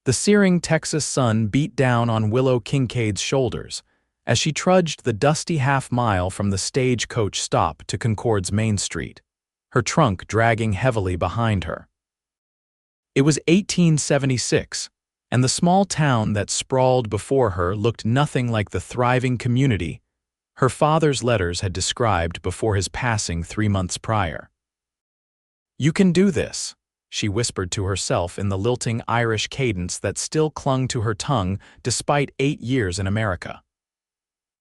The searing Texas sun beat down on Willow Kincaid's shoulders as she trudged the dusty half-mile from the stagecoach stop to Concord's Main Street, her trunk dragging heavily behind her. It was 1876, and the small town that sprawled before her looked nothing like the thriving community her father's letters had described before his passing 3 months prior. "You can do this," she whispered to herself in the lilting Irish cadence that still clung to her tongue despite 8 years in America.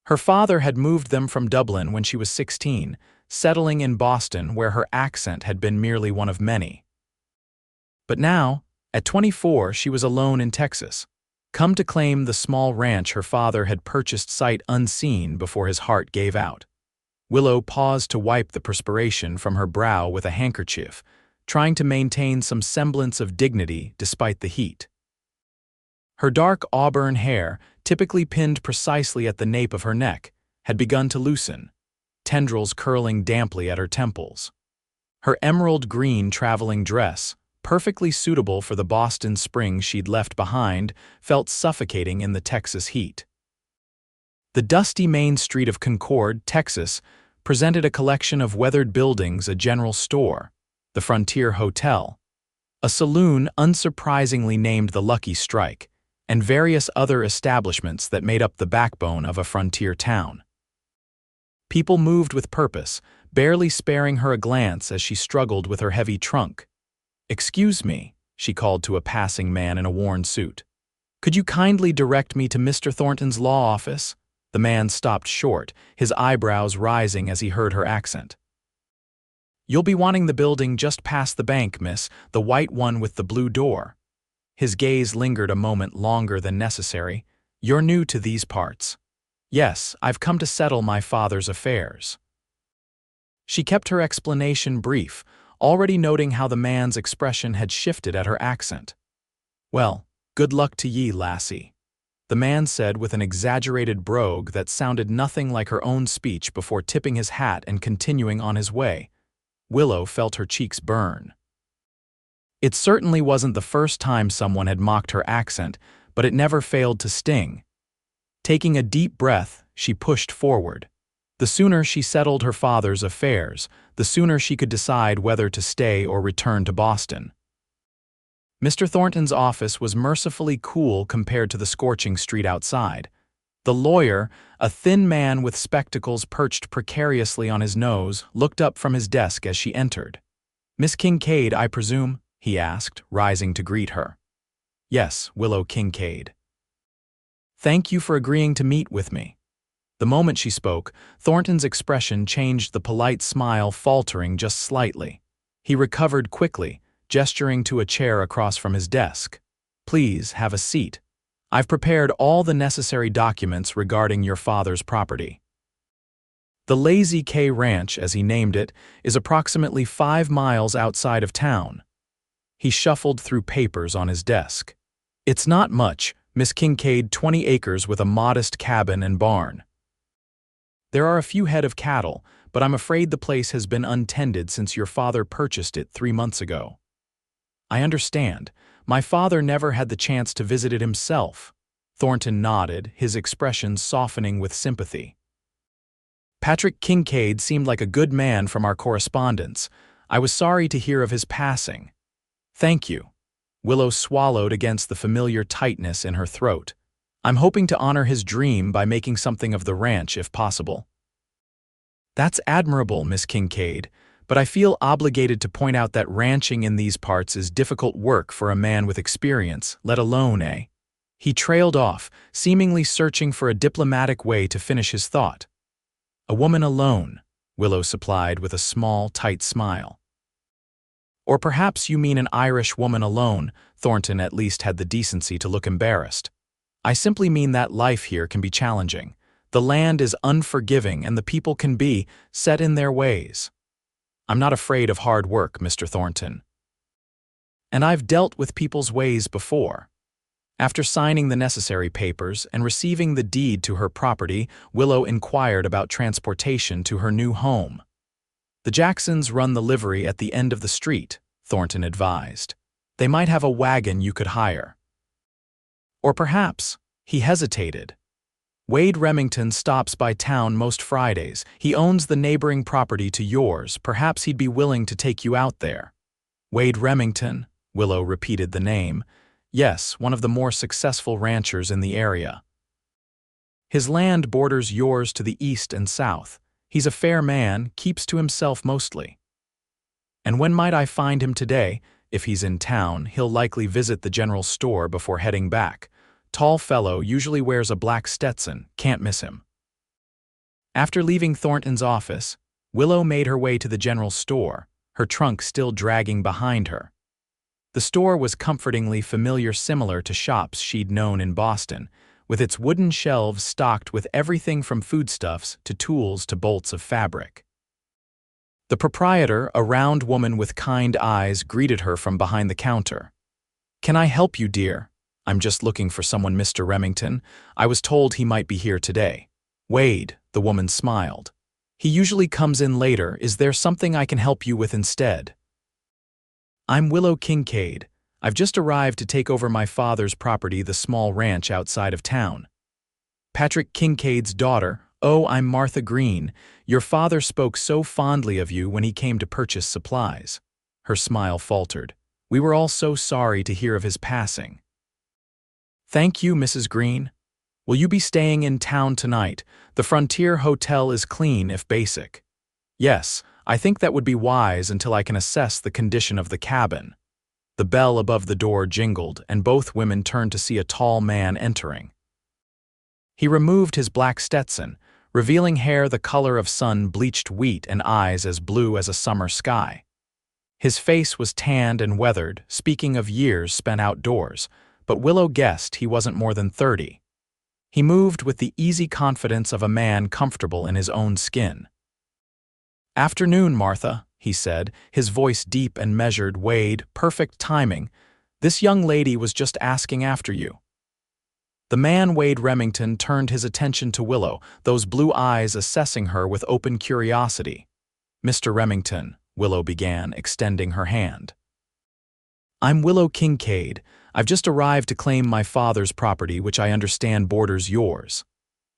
Her father had moved them from Dublin when she was 16, settling in Boston where her accent had been merely one of many. But now, at 24, she was alone in Texas, come to claim the small ranch her father had purchased sight unseen before his heart gave out. Willow paused to wipe the perspiration from her brow with a handkerchief, trying to maintain some semblance of dignity despite the heat. Her dark auburn hair, typically pinned precisely at the nape of her neck, had begun to loosen, tendrils curling damply at her temples. Her emerald green traveling dress, perfectly suitable for the Boston spring she'd left behind, felt suffocating in the Texas heat. The dusty main street of Concord, Texas, presented a collection of weathered buildings, a general store, the Frontier Hotel, a saloon unsurprisingly named the Lucky Strike, and various other establishments that made up the backbone of a frontier town. People moved with purpose, barely sparing her a glance as she struggled with her heavy trunk. "Excuse me," she called to a passing man in a worn suit. "Could you kindly direct me to Mr. Thornton's law office?" The man stopped short, his eyebrows rising as he heard her accent. "You'll be wanting the building just past the bank, miss, the white one with the blue door." His gaze lingered a moment longer than necessary. "You're new to these parts." "Yes, I've come to settle my father's affairs." She kept her explanation brief, already noting how the man's expression had shifted at her accent. "Well, good luck to ye, lassie," the man said with an exaggerated brogue that sounded nothing like her own speech before tipping his hat and continuing on his way. Willow felt her cheeks burn. It certainly wasn't the first time someone had mocked her accent, but it never failed to sting. Taking a deep breath, she pushed forward. The sooner she settled her father's affairs, the sooner she could decide whether to stay or return to Boston. Mr. Thornton's office was mercifully cool compared to the scorching street outside. The lawyer, a thin man with spectacles perched precariously on his nose, looked up from his desk as she entered. "Miss Kincaid, I presume?" he asked, rising to greet her. "Yes, Willow Kincaid." "Thank you for agreeing to meet with me." The moment she spoke, Thornton's expression changed, the polite smile faltering just slightly. He recovered quickly, gesturing to a chair across from his desk. "Please have a seat. I've prepared all the necessary documents regarding your father's property." The Lazy K Ranch, as he named it, is approximately 5 miles outside of town. He shuffled through papers on his desk. "It's not much, Miss Kincaid, 20 acres with a modest cabin and barn. There are a few head of cattle, but I'm afraid the place has been untended since your father purchased it 3 months ago." "I understand. My father never had the chance to visit it himself." Thornton nodded, his expression softening with sympathy. "Patrick Kincaid seemed like a good man from our correspondence. I was sorry to hear of his passing." "Thank you." Willow swallowed against the familiar tightness in her throat. "I'm hoping to honor his dream by making something of the ranch if possible." "That's admirable, Miss Kincaid, but I feel obligated to point out that ranching in these parts is difficult work for a man with experience, let alone. He trailed off, seemingly searching for a diplomatic way to finish his thought. "A woman alone," Willow supplied with a small, tight smile. "Or perhaps you mean an Irish woman alone." Thornton at least had the decency to look embarrassed. "I simply mean that life here can be challenging. The land is unforgiving and the people can be set in their ways. I'm not afraid of hard work, Mr. Thornton. And I've dealt with people's ways before." After signing the necessary papers and receiving the deed to her property, Willow inquired about transportation to her new home. "The Jacksons run the livery at the end of the street," Thornton advised. "They might have a wagon you could hire." Or perhaps he hesitated. Wade Remmington stops by town most Fridays. He owns the neighboring property to yours. Perhaps he'd be willing to take you out there. Wade Remmington, Willow repeated the name. Yes, one of the more successful ranchers in the area. His land borders yours to the east and south. He's a fair man, keeps to himself mostly. And when might I find him today? If he's in town, he'll likely visit the general store before heading back. Tall fellow, usually wears a black Stetson, can't miss him. After leaving Thornton's office, Willow made her way to the general store, her trunk still dragging behind her. The store was comfortingly familiar, similar to shops she'd known in Boston, with its wooden shelves stocked with everything from foodstuffs to tools to bolts of fabric. The proprietor, a round woman with kind eyes, greeted her from behind the counter. "Can I help you, dear?" "I'm just looking for someone, Mr. Remmington. I was told he might be here today." "Wade," the woman smiled. "He usually comes in later. Is there something I can help you with instead?" "I'm Willow Kincaid. I've just arrived to take over my father's property, the small ranch outside of town." "Patrick Kincaid's daughter. Oh, I'm Martha Green. Your father spoke so fondly of you when he came to purchase supplies." Her smile faltered. "We were all so sorry to hear of his passing." "Thank you, Mrs. Green. Will you be staying in town tonight? The Frontier Hotel is clean if basic." "Yes, I think that would be wise until I can assess the condition of the cabin." The bell above the door jingled, and both women turned to see a tall man entering. He removed his black Stetson, revealing hair the color of sun-bleached wheat and eyes as blue as a summer sky. His face was tanned and weathered, speaking of years spent outdoors, but Willow guessed he wasn't more than 30. He moved with the easy confidence of a man comfortable in his own skin. "Afternoon, Martha," he said, his voice deep and measured. "Wade, perfect timing. This young lady was just asking after you." The man, Wade Remmington, turned his attention to Willow, those blue eyes assessing her with open curiosity. "Mr. Remmington," Willow began, extending her hand. "I'm Willow Kincaid. I've just arrived to claim my father's property, which I understand borders yours."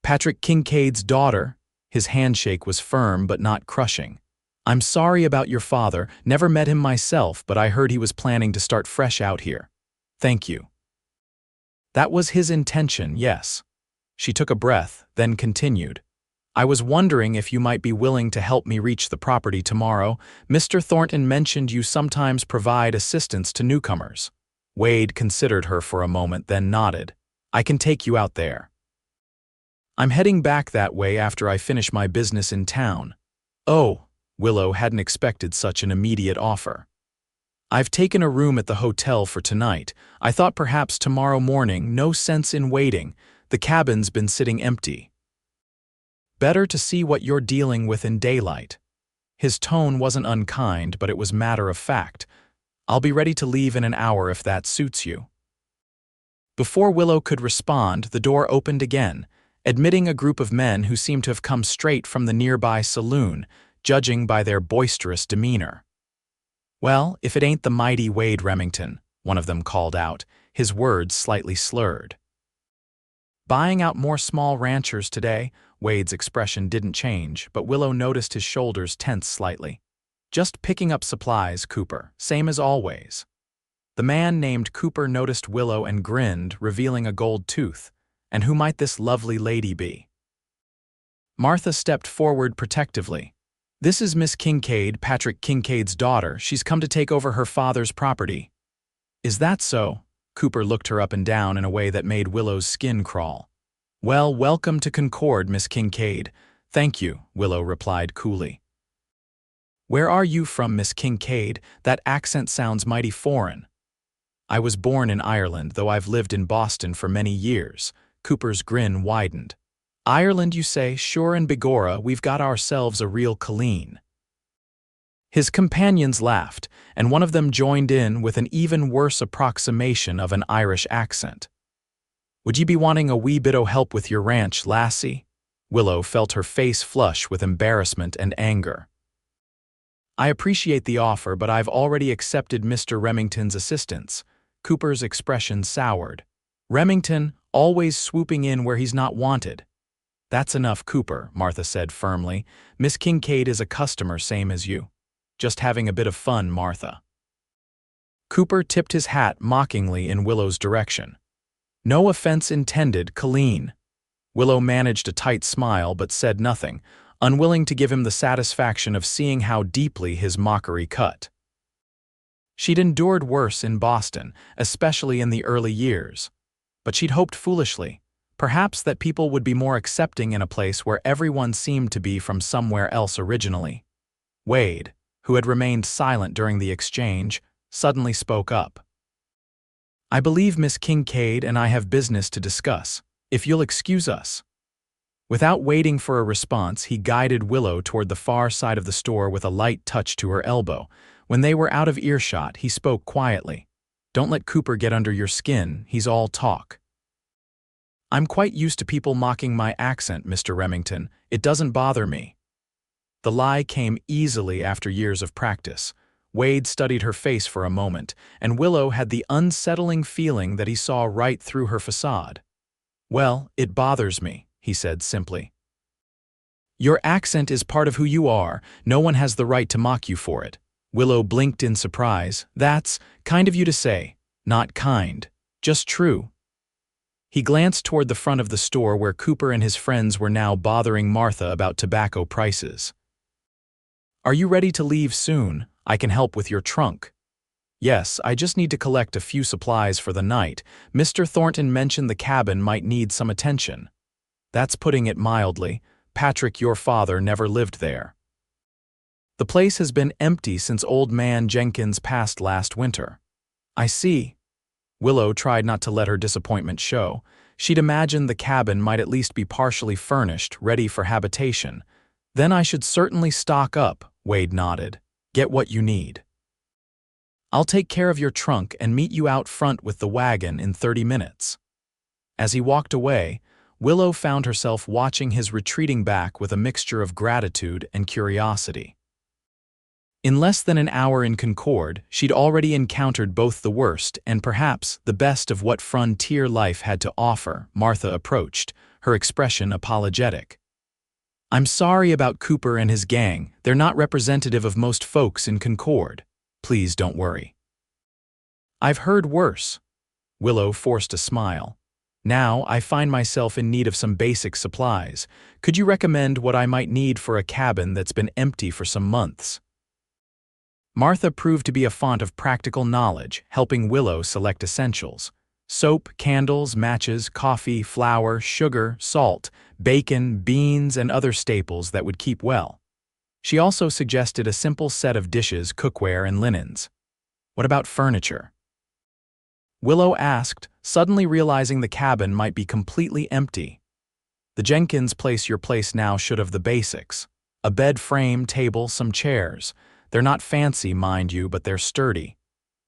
"Patrick Kincaid's daughter." His handshake was firm but not crushing. "I'm sorry about your father. Never met him myself, but I heard he was planning to start fresh out here." "Thank you." "That was his intention, yes." She took a breath, then continued. "I was wondering if you might be willing to help me reach the property tomorrow. Mr. Thornton mentioned you sometimes provide assistance to newcomers." Wade considered her for a moment, then nodded. "I can take you out there." "I'm heading back that way after I finish my business in town." "Oh," Willow hadn't expected such an immediate offer. "I've taken a room at the hotel for tonight. I thought perhaps tomorrow morning. No sense in waiting. The cabin's been sitting empty." "Better to see what you're dealing with in daylight." His tone wasn't unkind, but it was matter of fact. "I'll be ready to leave in an hour if that suits you." Before Willow could respond, the door opened again, admitting a group of men who seemed to have come straight from the nearby saloon, judging by their boisterous demeanor. "Well, if it ain't the mighty Wade Remmington," one of them called out, his words slightly slurred. "Buying out more small ranchers today?" Wade's expression didn't change, but Willow noticed his shoulders tense slightly. "Just picking up supplies, Cooper, same as always." The man named Cooper noticed Willow and grinned, revealing a gold tooth. And who might this lovely lady be? Martha stepped forward protectively. "This is Miss Kincaid, Patrick Kincaid's daughter. She's come to take over her father's property." "Is that so?" Cooper looked her up and down in a way that made Willow's skin crawl. "Well, welcome to Concord, Miss Kincaid." "Thank you," Willow replied coolly. "Where are you from, Miss Kincaid? That accent sounds mighty foreign." "I was born in Ireland, though I've lived in Boston for many years." Cooper's grin widened. "Ireland, you say? Sure and begorra, we've got ourselves a real Colleen." His companions laughed, and one of them joined in with an even worse approximation of an Irish accent. "Would ye be wanting a wee bit o' help with your ranch, lassie?" Willow felt her face flush with embarrassment and anger. "I appreciate the offer, but I've already accepted Mr. Remington's assistance." Cooper's expression soured. Remington, always swooping in where he's not wanted. That's enough, Cooper, Martha said firmly. Miss Kincaid is a customer same as you. Just having a bit of fun, Martha. Cooper tipped his hat mockingly in Willow's direction. No offense intended, Colleen. Willow managed a tight smile but said nothing, unwilling to give him the satisfaction of seeing how deeply his mockery cut. She'd endured worse in Boston, especially in the early years. But she'd hoped foolishly, perhaps that people would be more accepting in a place where everyone seemed to be from somewhere else originally. Wade, who had remained silent during the exchange, suddenly spoke up. I believe Miss Kincaid and I have business to discuss, if you'll excuse us. Without waiting for a response, he guided Willow toward the far side of the store with a light touch to her elbow. When they were out of earshot, he spoke quietly. Don't let Cooper get under your skin, he's all talk. I'm quite used to people mocking my accent, Mr. Remmington. It doesn't bother me. The lie came easily after years of practice. Wade studied her face for a moment, and Willow had the unsettling feeling that he saw right through her facade. Well, it bothers me, he said simply. Your accent is part of who you are. No one has the right to mock you for it. Willow blinked in surprise. That's kind of you to say. Not kind. Just true. He glanced toward the front of the store where Cooper and his friends were now bothering Martha about tobacco prices. Are you ready to leave soon? I can help with your trunk. Yes, I just need to collect a few supplies for the night. Mr. Thornton mentioned the cabin might need some attention. That's putting it mildly. Patrick, your father, never lived there. The place has been empty since old man Jenkins passed last winter. I see. Willow tried not to let her disappointment show. She'd imagined the cabin might at least be partially furnished, ready for habitation. Then I should certainly stock up, Wade nodded. Get what you need. I'll take care of your trunk and meet you out front with the wagon in 30 minutes. As he walked away, Willow found herself watching his retreating back with a mixture of gratitude and curiosity. In less than an hour in Concord, she'd already encountered both the worst and perhaps the best of what frontier life had to offer. Martha approached, her expression apologetic. I'm sorry about Cooper and his gang. They're not representative of most folks in Concord. Please don't worry. I've heard worse. Willow forced a smile. Now I find myself in need of some basic supplies. Could you recommend what I might need for a cabin that's been empty for some months? Martha proved to be a font of practical knowledge, helping Willow select essentials. Soap, candles, matches, coffee, flour, sugar, salt, bacon, beans, and other staples that would keep well. She also suggested a simple set of dishes, cookware, and linens. What about furniture? Willow asked, suddenly realizing the cabin might be completely empty. The Jenkins place your place now should have the basics. A bed frame, table, some chairs. They're not fancy, mind you, but they're sturdy.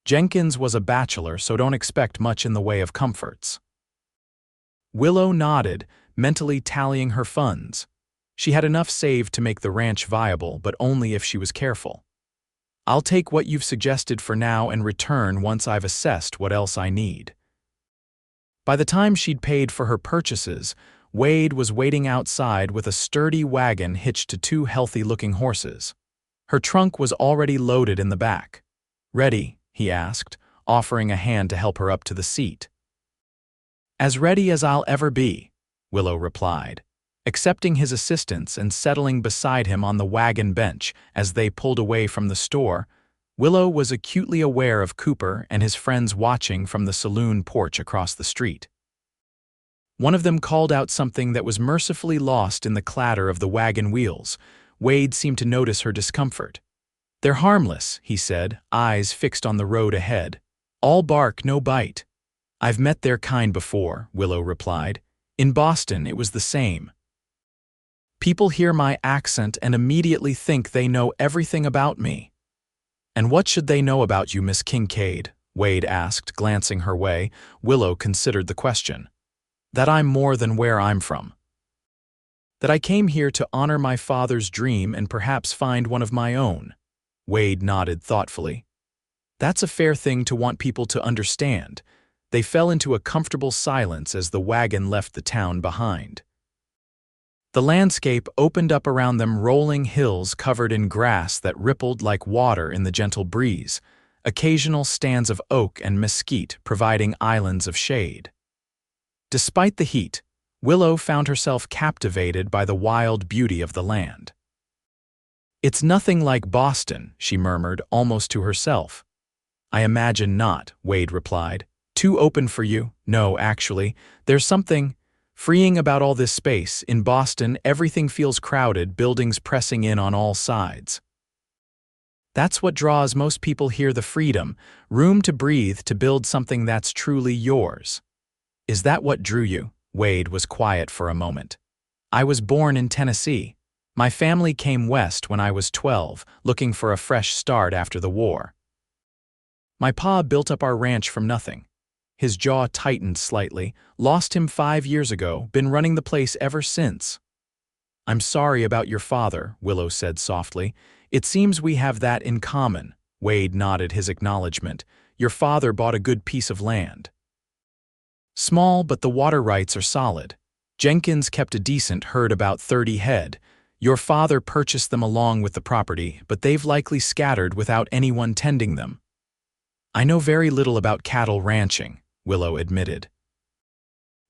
Jenkins was a bachelor, so don't expect much in the way of comforts. Willow nodded, mentally tallying her funds. She had enough saved to make the ranch viable, but only if she was careful. I'll take what you've suggested for now and return once I've assessed what else I need. By the time she'd paid for her purchases, Wade was waiting outside with a sturdy wagon hitched to two healthy-looking horses. Her trunk was already loaded in the back. Ready? He asked, offering a hand to help her up to the seat. As ready as I'll ever be, Willow replied, accepting his assistance and settling beside him on the wagon bench as they pulled away from the store. Willow was acutely aware of Cooper and his friends watching from the saloon porch across the street. One of them called out something that was mercifully lost in the clatter of the wagon wheels. Wade seemed to notice her discomfort. They're harmless, he said, eyes fixed on the road ahead. All bark, no bite. I've met their kind before, Willow replied. In Boston, it was the same. People hear my accent and immediately think they know everything about me. And what should they know about you, Miss Kincaid? Wade asked, glancing her way. Willow considered the question. That I'm more than where I'm from. That I came here to honor my father's dream and perhaps find one of my own. Wade nodded thoughtfully. That's a fair thing to want people to understand. They fell into a comfortable silence as the wagon left the town behind. The landscape opened up around them, rolling hills covered in grass that rippled like water in the gentle breeze, occasional stands of oak and mesquite providing islands of shade. Despite the heat, Willow found herself captivated by the wild beauty of the land. "It's nothing like Boston," she murmured, almost to herself. "I imagine not," Wade replied. "Too open for you?" "No, actually. There's something freeing about all this space. In Boston, everything feels crowded, buildings pressing in on all sides. That's what draws most people here, the freedom, room to breathe, to build something that's truly yours." "Is that what drew you?" Wade was quiet for a moment. "I was born in Tennessee. My family came west when I was 12, looking for a fresh start after the war. My pa built up our ranch from nothing." His jaw tightened slightly. "Lost him 5 years ago, been running the place ever since." "I'm sorry about your father," Willow said softly. "It seems we have that in common." Wade nodded his acknowledgement. "Your father bought a good piece of land. Small, but the water rights are solid. Jenkins kept a decent herd, about 30 head. Your father purchased them along with the property, but they've likely scattered without anyone tending them." "I know very little about cattle ranching," Willow admitted.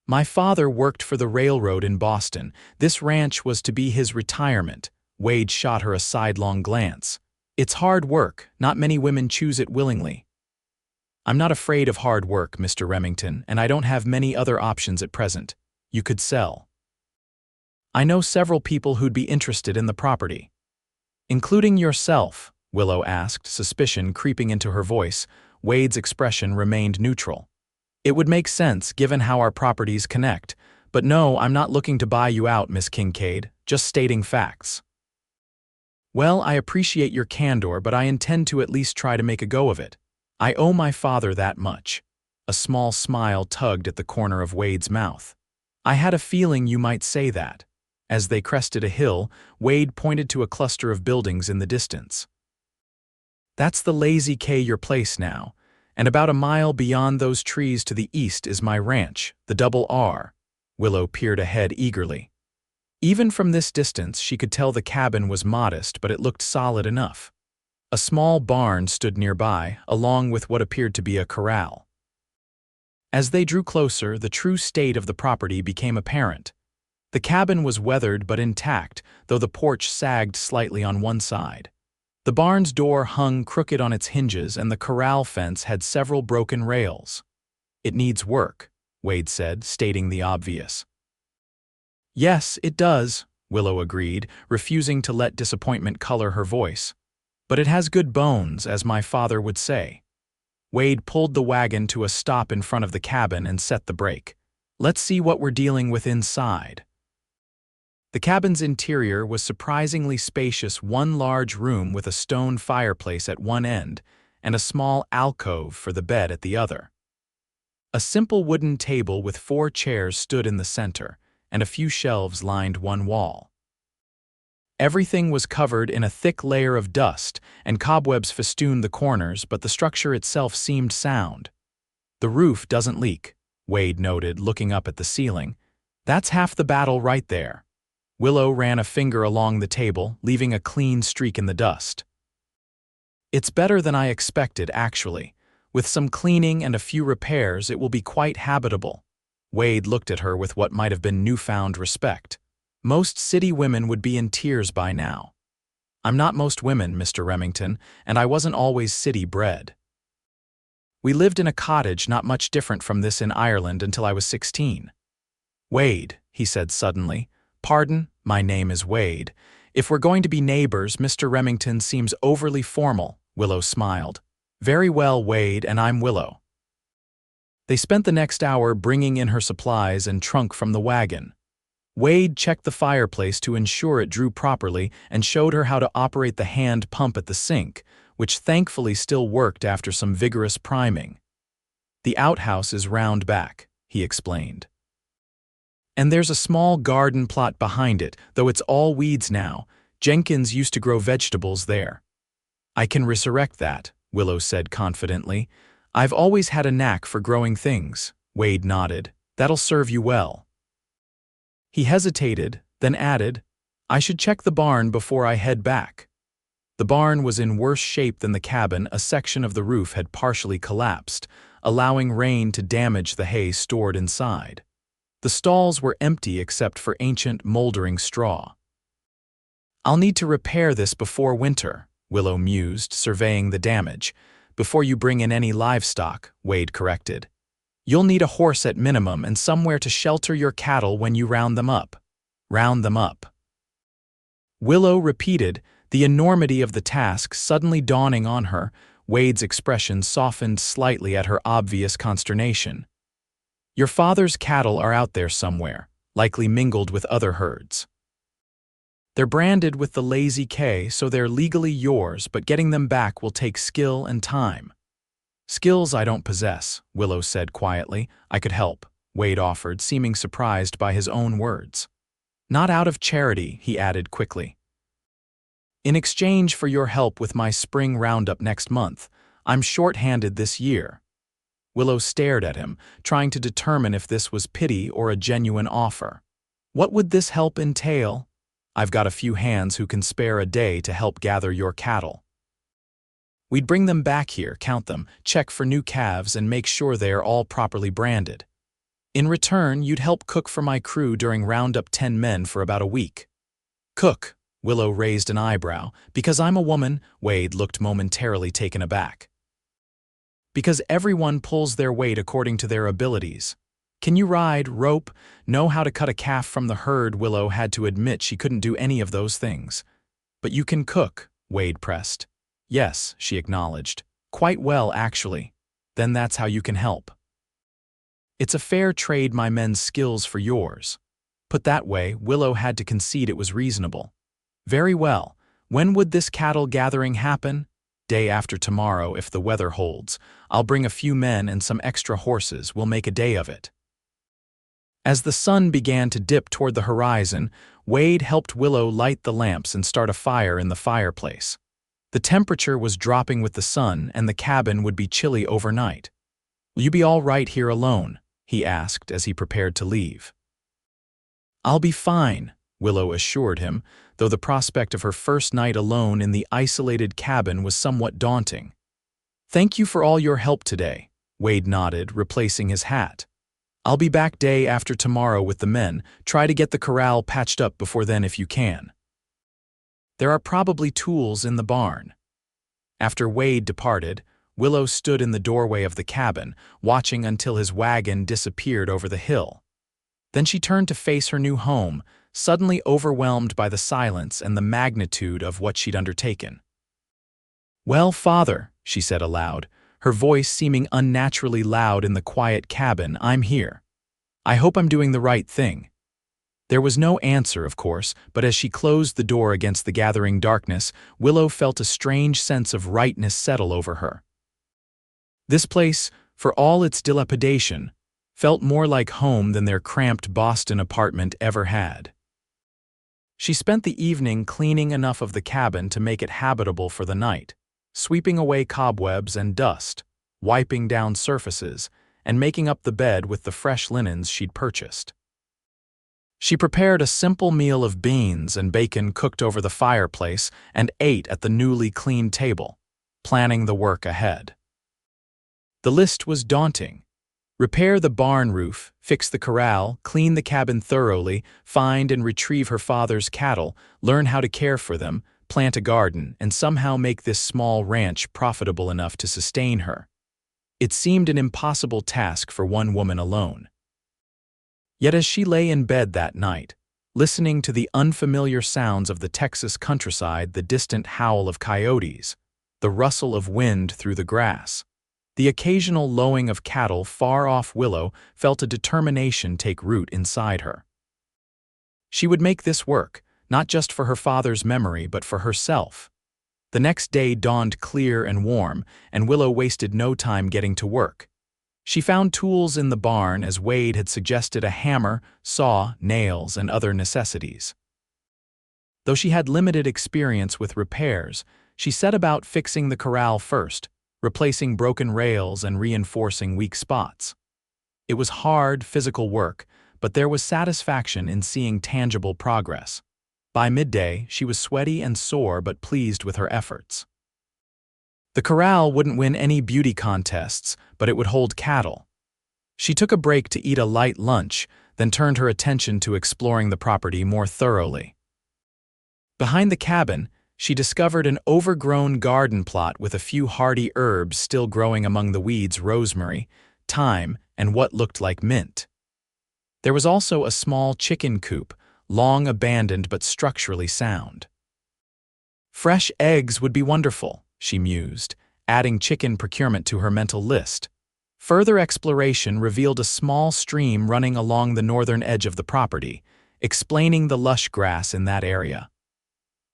"My father worked for the railroad in Boston. This ranch was to be his retirement." Wade shot her a sidelong glance. "It's hard work. Not many women choose it willingly." "I'm not afraid of hard work, Mr. Remmington, and I don't have many other options at present. You could sell. I know several people who'd be interested in the property." "Including yourself?" Willow asked, suspicion creeping into her voice. Wade's expression remained neutral. "It would make sense, given how our properties connect. But no, I'm not looking to buy you out, Miss Kincaid, just stating facts." "Well, I appreciate your candor, but I intend to at least try to make a go of it. I owe my father that much." A small smile tugged at the corner of Wade's mouth. "I had a feeling you might say that." As they crested a hill, Wade pointed to a cluster of buildings in the distance. "That's the Lazy K, your place now, and about a mile beyond those trees to the east is my ranch, the Double R." Willow peered ahead eagerly. Even from this distance, she could tell the cabin was modest, but it looked solid enough. A small barn stood nearby, along with what appeared to be a corral. As they drew closer, the true state of the property became apparent. The cabin was weathered but intact, though the porch sagged slightly on one side. The barn's door hung crooked on its hinges, and the corral fence had several broken rails. "It needs work," Wade said, stating the obvious. "Yes, it does," Willow agreed, refusing to let disappointment color her voice. "But it has good bones, as my father would say." Wade pulled the wagon to a stop in front of the cabin and set the brake. "Let's see what we're dealing with inside." The cabin's interior was surprisingly spacious, one large room with a stone fireplace at one end and a small alcove for the bed at the other. A simple wooden table with 4 chairs stood in the center, and a few shelves lined one wall. Everything was covered in a thick layer of dust, and cobwebs festooned the corners, but the structure itself seemed sound. "The roof doesn't leak," Wade noted, looking up at the ceiling. "That's half the battle right there." Willow ran a finger along the table, leaving a clean streak in the dust. "It's better than I expected, actually. With some cleaning and a few repairs, it will be quite habitable." Wade looked at her with what might have been newfound respect. "Most city women would be in tears by now." "I'm not most women, Mr. Remmington, and I wasn't always city-bred. We lived in a cottage not much different from this in Ireland until I was 16. "Wade," he said suddenly. "Pardon, my name is Wade. If we're going to be neighbors, Mr. Remmington seems overly formal." Willow smiled. "Very well, Wade, and I'm Willow." They spent the next hour bringing in her supplies and trunk from the wagon. Wade checked the fireplace to ensure it drew properly and showed her how to operate the hand pump at the sink, which thankfully still worked after some vigorous priming. "The outhouse is round back," he explained. "And there's a small garden plot behind it, though it's all weeds now. Jenkins used to grow vegetables there." "I can resurrect that," Willow said confidently. I've always had a knack for growing things, Wade nodded. That'll serve you well. He hesitated, then added, I should check the barn before I head back. The barn was in worse shape than the cabin. A section of the roof had partially collapsed, allowing rain to damage the hay stored inside. The stalls were empty except for ancient, moldering straw. I'll need to repair this before winter, Willow mused, surveying the damage. Before you bring in any livestock, Wade corrected. You'll need a horse at minimum and somewhere to shelter your cattle when you round them up. Round them up. Willow repeated, the enormity of the task suddenly dawning on her. Wade's expression softened slightly at her obvious consternation. Your father's cattle are out there somewhere, likely mingled with other herds. They're branded with the Lazy K, so they're legally yours, but getting them back will take skill and time. Skills I don't possess, Willow said quietly. I could help, Wade offered, seeming surprised by his own words. Not out of charity, he added quickly. In exchange for your help with my spring roundup next month, I'm short-handed this year. Willow stared at him, trying to determine if this was pity or a genuine offer. What would this help entail? I've got a few hands who can spare a day to help gather your cattle. We'd bring them back here, count them, check for new calves, and make sure they are all properly branded. In return, you'd help cook for my crew during roundup 10 men for about a week. Cook, Willow raised an eyebrow. Because I'm a woman, Wade looked momentarily taken aback. Because everyone pulls their weight according to their abilities. Can you ride, rope, know how to cut a calf from the herd? Willow had to admit she couldn't do any of those things. But you can cook, Wade pressed. Yes, she acknowledged. Quite well, actually. Then that's how you can help. It's a fair trade, my men's skills for yours. Put that way, Willow had to concede it was reasonable. Very well. When would this cattle gathering happen? Day after tomorrow, if the weather holds. I'll bring a few men and some extra horses. We'll make a day of it. As the sun began to dip toward the horizon, Wade helped Willow light the lamps and start a fire in the fireplace. The temperature was dropping with the sun, and the cabin would be chilly overnight. Will you be all right here alone? He asked as he prepared to leave. I'll be fine, Willow assured him, though the prospect of her first night alone in the isolated cabin was somewhat daunting. Thank you for all your help today, Wade nodded, replacing his hat. I'll be back day after tomorrow with the men. Try to get the corral patched up before then if you can. There are probably tools in the barn. After Wade departed, Willow stood in the doorway of the cabin, watching until his wagon disappeared over the hill. Then she turned to face her new home, suddenly overwhelmed by the silence and the magnitude of what she'd undertaken. Well, Father, she said aloud, her voice seeming unnaturally loud in the quiet cabin, I'm here. I hope I'm doing the right thing. There was no answer, of course, but as she closed the door against the gathering darkness, Willow felt a strange sense of rightness settle over her. This place, for all its dilapidation, felt more like home than their cramped Boston apartment ever had. She spent the evening cleaning enough of the cabin to make it habitable for the night, sweeping away cobwebs and dust, wiping down surfaces, and making up the bed with the fresh linens she'd purchased. She prepared a simple meal of beans and bacon cooked over the fireplace and ate at the newly cleaned table, planning the work ahead. The list was daunting. Repair the barn roof, fix the corral, clean the cabin thoroughly, find and retrieve her father's cattle, learn how to care for them, plant a garden, and somehow make this small ranch profitable enough to sustain her. It seemed an impossible task for one woman alone. Yet as she lay in bed that night, listening to the unfamiliar sounds of the Texas countryside, the distant howl of coyotes, the rustle of wind through the grass, the occasional lowing of cattle far off, Willow felt a determination take root inside her. She would make this work, not just for her father's memory, but for herself. The next day dawned clear and warm, and Willow wasted no time getting to work. She found tools in the barn, as Wade had suggested: a hammer, saw, nails, and other necessities. Though she had limited experience with repairs, she set about fixing the corral first, replacing broken rails and reinforcing weak spots. It was hard, physical work, but there was satisfaction in seeing tangible progress. By midday, she was sweaty and sore but pleased with her efforts. The corral wouldn't win any beauty contests, but it would hold cattle. She took a break to eat a light lunch, then turned her attention to exploring the property more thoroughly. Behind the cabin, she discovered an overgrown garden plot with a few hardy herbs still growing among the weeds: rosemary, thyme, and what looked like mint. There was also a small chicken coop, long abandoned but structurally sound. Fresh eggs would be wonderful, she mused, adding chicken procurement to her mental list. Further exploration revealed a small stream running along the northern edge of the property, explaining the lush grass in that area.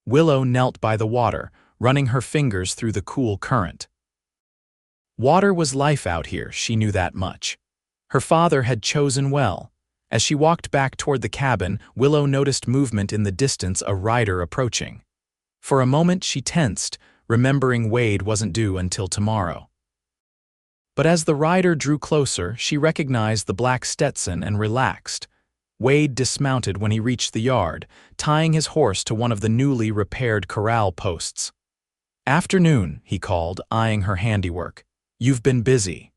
Willow knelt by the water, running her fingers through the cool current. Water was life out here, she knew that much. Her father had chosen well. As she walked back toward the cabin, Willow noticed movement in the distance, a rider approaching. For a moment she tensed, remembering Wade wasn't due until tomorrow. But as the rider drew closer, she recognized the black Stetson and relaxed. Wade dismounted when he reached the yard, tying his horse to one of the newly repaired corral posts. "Afternoon," he called, eyeing her handiwork. "You've been busy."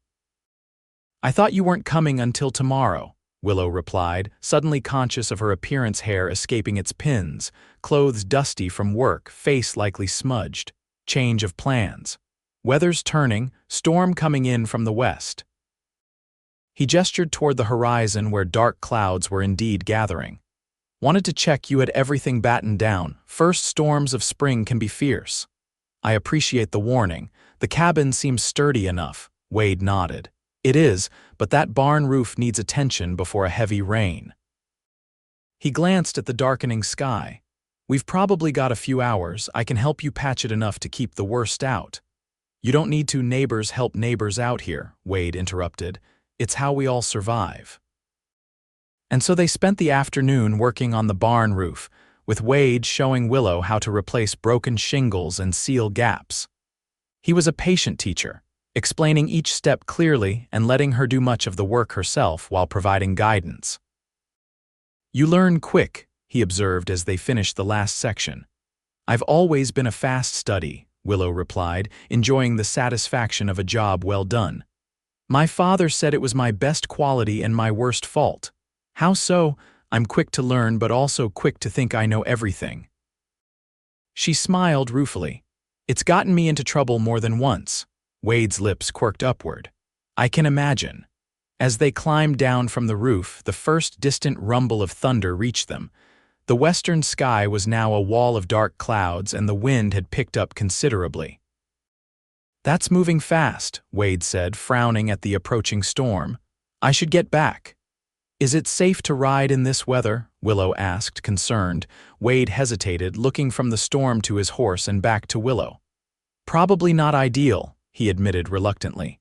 "I thought you weren't coming until tomorrow," Willow replied, suddenly conscious of her appearance, hair escaping its pins, clothes dusty from work, face likely smudged. Change of plans. Weather's turning, storm coming in from the west. He gestured toward the horizon where dark clouds were indeed gathering. "Wanted to check you had everything battened down. First storms of spring can be fierce." "I appreciate the warning. The cabin seems sturdy enough," Wade nodded. "It is, but that barn roof needs attention before a heavy rain." He glanced at the darkening sky. "We've probably got a few hours. I can help you patch it enough to keep the worst out." "You don't need to. Neighbors help neighbors out here," Wade interrupted. "It's how we all survive." And so they spent the afternoon working on the barn roof, with Wade showing Willow how to replace broken shingles and seal gaps. He was a patient teacher, explaining each step clearly and letting her do much of the work herself while providing guidance. "You learn quick," he observed as they finished the last section. "I've always been a fast study," Willow replied, enjoying the satisfaction of a job well done. "My father said it was my best quality and my worst fault." "How so?" "I'm quick to learn but also quick to think I know everything." She smiled ruefully. "It's gotten me into trouble more than once." Wade's lips quirked upward. "I can imagine." As they climbed down from the roof, the first distant rumble of thunder reached them. The western sky was now a wall of dark clouds and the wind had picked up considerably. "That's moving fast," Wade said, frowning at the approaching storm. "I should get back." "Is it safe to ride in this weather?" Willow asked, concerned. Wade hesitated, looking from the storm to his horse and back to Willow. "Probably not ideal," he admitted reluctantly.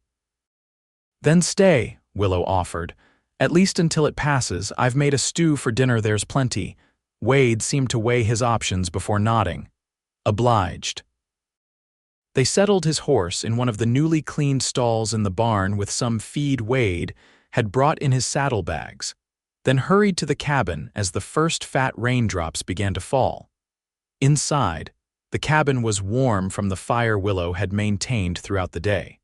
"Then stay," Willow offered. "At least until it passes. I've made a stew for dinner, there's plenty." Wade seemed to weigh his options before nodding. "Obliged." They settled his horse in one of the newly cleaned stalls in the barn with some feed Wade had brought in his saddlebags, then hurried to the cabin as the first fat raindrops began to fall. Inside, the cabin was warm from the fire Willow had maintained throughout the day.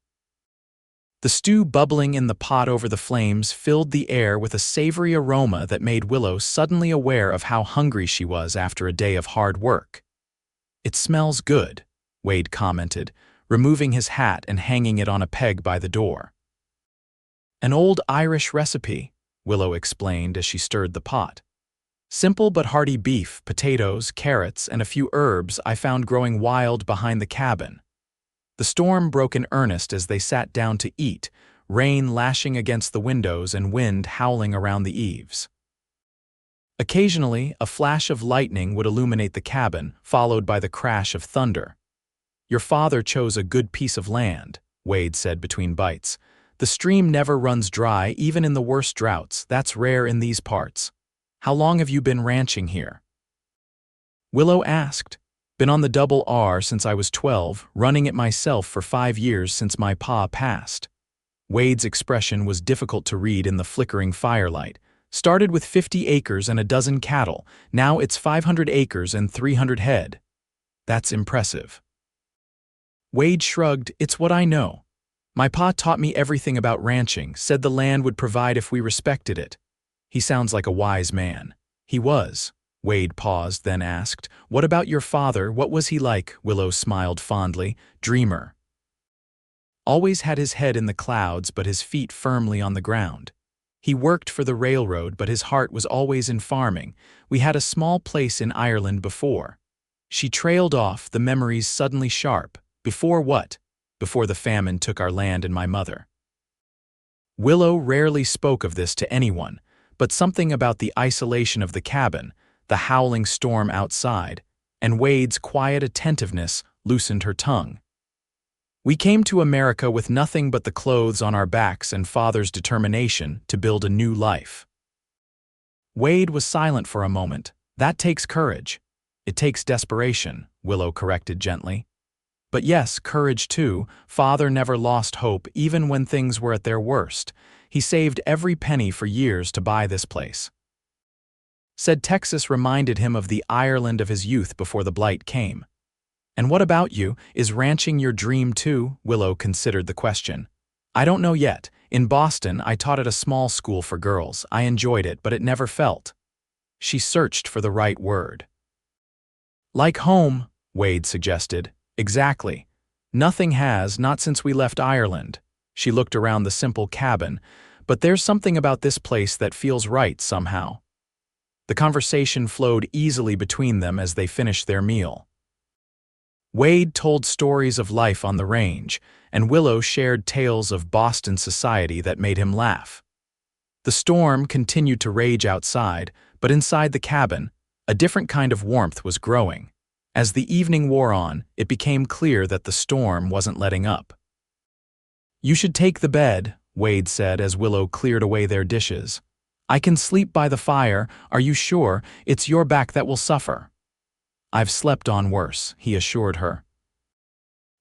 The stew bubbling in the pot over the flames filled the air with a savory aroma that made Willow suddenly aware of how hungry she was after a day of hard work. "It smells good," Wade commented, removing his hat and hanging it on a peg by the door. "An old Irish recipe," Willow explained as she stirred the pot. "Simple but hearty beef, potatoes, carrots, and a few herbs I found growing wild behind the cabin." The storm broke in earnest as they sat down to eat, rain lashing against the windows and wind howling around the eaves. Occasionally, a flash of lightning would illuminate the cabin, followed by the crash of thunder. "Your father chose a good piece of land," Wade said between bites. "The stream never runs dry, even in the worst droughts. That's rare in these parts. How long have you been ranching here?" Willow asked. Been on the double R since I was 12, running it myself for 5 years since my pa passed. Wade's expression was difficult to read in the flickering firelight. Started with 50 acres and a dozen cattle, now it's 500 acres and 300 head. That's impressive. Wade shrugged. It's what I know. My pa taught me everything about ranching, said the land would provide if we respected it. He sounds like a wise man. He was. Wade paused, then asked, "What about your father? What was he like?" Willow smiled fondly. Dreamer. Always had his head in the clouds but his feet firmly on the ground. He worked for the railroad but his heart was always in farming. We had a small place in Ireland before. She trailed off, the memories suddenly sharp. Before what? Before the famine took our land and my mother. Willow rarely spoke of this to anyone, but something about the isolation of the cabin, the howling storm outside, and Wade's quiet attentiveness loosened her tongue. We came to America with nothing but the clothes on our backs and Father's determination to build a new life. Wade was silent for a moment. That takes courage. It takes desperation, Willow corrected gently. But yes, courage too. Father never lost hope even when things were at their worst. He saved every penny for years to buy this place. Said Texas reminded him of the Ireland of his youth before the blight came. And what about you? Is ranching your dream too? Willow considered the question. I don't know yet. In Boston, I taught at a small school for girls. I enjoyed it, but it never felt. She searched for the right word. Like home, Wade suggested. Exactly. Nothing has, not since we left Ireland. She looked around the simple cabin, but there's something about this place that feels right somehow. The conversation flowed easily between them as they finished their meal. Wade told stories of life on the range, and Willow shared tales of Boston society that made him laugh. The storm continued to rage outside, but inside the cabin, a different kind of warmth was growing. As the evening wore on, it became clear that the storm wasn't letting up. You should take the bed, Wade said as Willow cleared away their dishes. I can sleep by the fire. Are you sure? It's your back that will suffer. I've slept on worse, he assured her.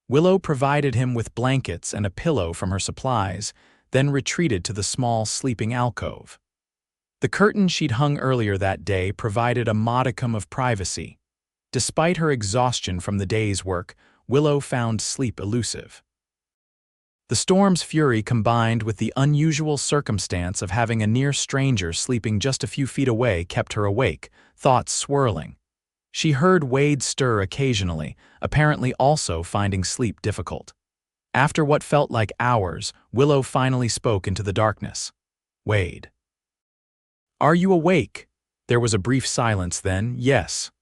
Willow provided him with blankets and a pillow from her supplies, then retreated to the small sleeping alcove. The curtain she'd hung earlier that day provided a modicum of privacy. Despite her exhaustion from the day's work, Willow found sleep elusive. The storm's fury combined with the unusual circumstance of having a near stranger sleeping just a few feet away kept her awake, thoughts swirling. She heard Wade stir occasionally, apparently also finding sleep difficult. After what felt like hours, Willow finally spoke into the darkness. Wade. Are you awake? There was a brief silence then. Yes.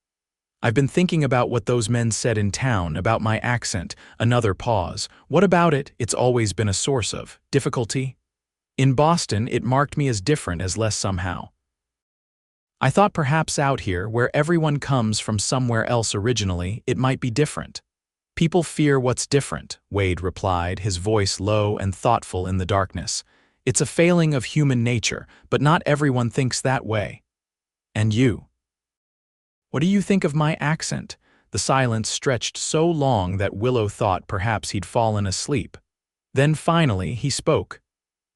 I've been thinking about what those men said in town, about my accent. Another pause. What about it? It's always been a source of difficulty. In Boston, it marked me as different, as less somehow. I thought perhaps out here, where everyone comes from somewhere else originally, it might be different. People fear what's different, Wade replied, his voice low and thoughtful in the darkness. It's a failing of human nature, but not everyone thinks that way. And you? What do you think of my accent? The silence stretched so long that Willow thought perhaps he'd fallen asleep. Then finally he spoke.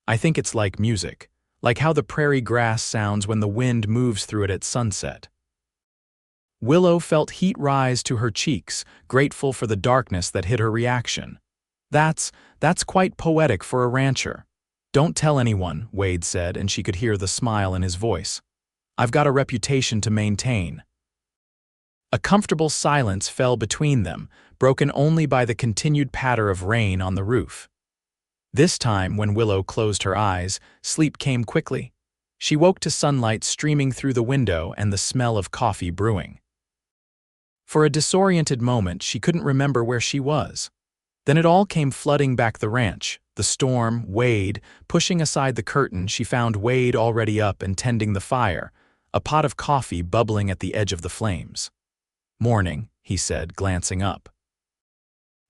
I think it's like music, like how the prairie grass sounds when the wind moves through it at sunset. Willow felt heat rise to her cheeks, grateful for the darkness that hid her reaction. That's quite poetic for a rancher. Don't tell anyone, Wade said, and she could hear the smile in his voice. I've got a reputation to maintain. A comfortable silence fell between them, broken only by the continued patter of rain on the roof. This time, when Willow closed her eyes, sleep came quickly. She woke to sunlight streaming through the window and the smell of coffee brewing. For a disoriented moment, she couldn't remember where she was. Then it all came flooding back the ranch. The storm, Wade. Pushing aside the curtain, she found Wade already up and tending the fire, a pot of coffee bubbling at the edge of the flames. Morning, he said, glancing up.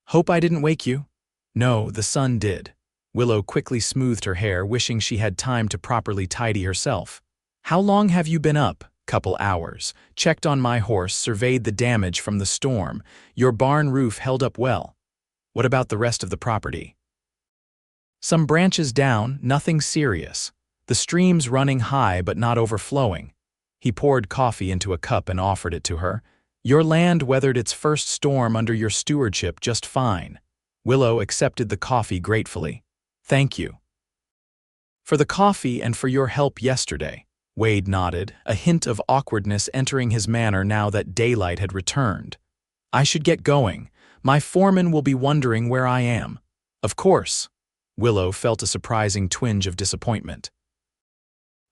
Hope I didn't wake you? No, the sun did. Willow quickly smoothed her hair, wishing she had time to properly tidy herself. How long have you been up? Couple hours. Checked on my horse, surveyed the damage from the storm. Your barn roof held up well. What about the rest of the property? Some branches down, nothing serious. The stream's running high but not overflowing. He poured coffee into a cup and offered it to her. Your land weathered its first storm under your stewardship just fine. Willow accepted the coffee gratefully. Thank you. For the coffee and for your help yesterday. Wade nodded, a hint of awkwardness entering his manner now that daylight had returned. I should get going. My foreman will be wondering where I am. Of course. Willow felt a surprising twinge of disappointment.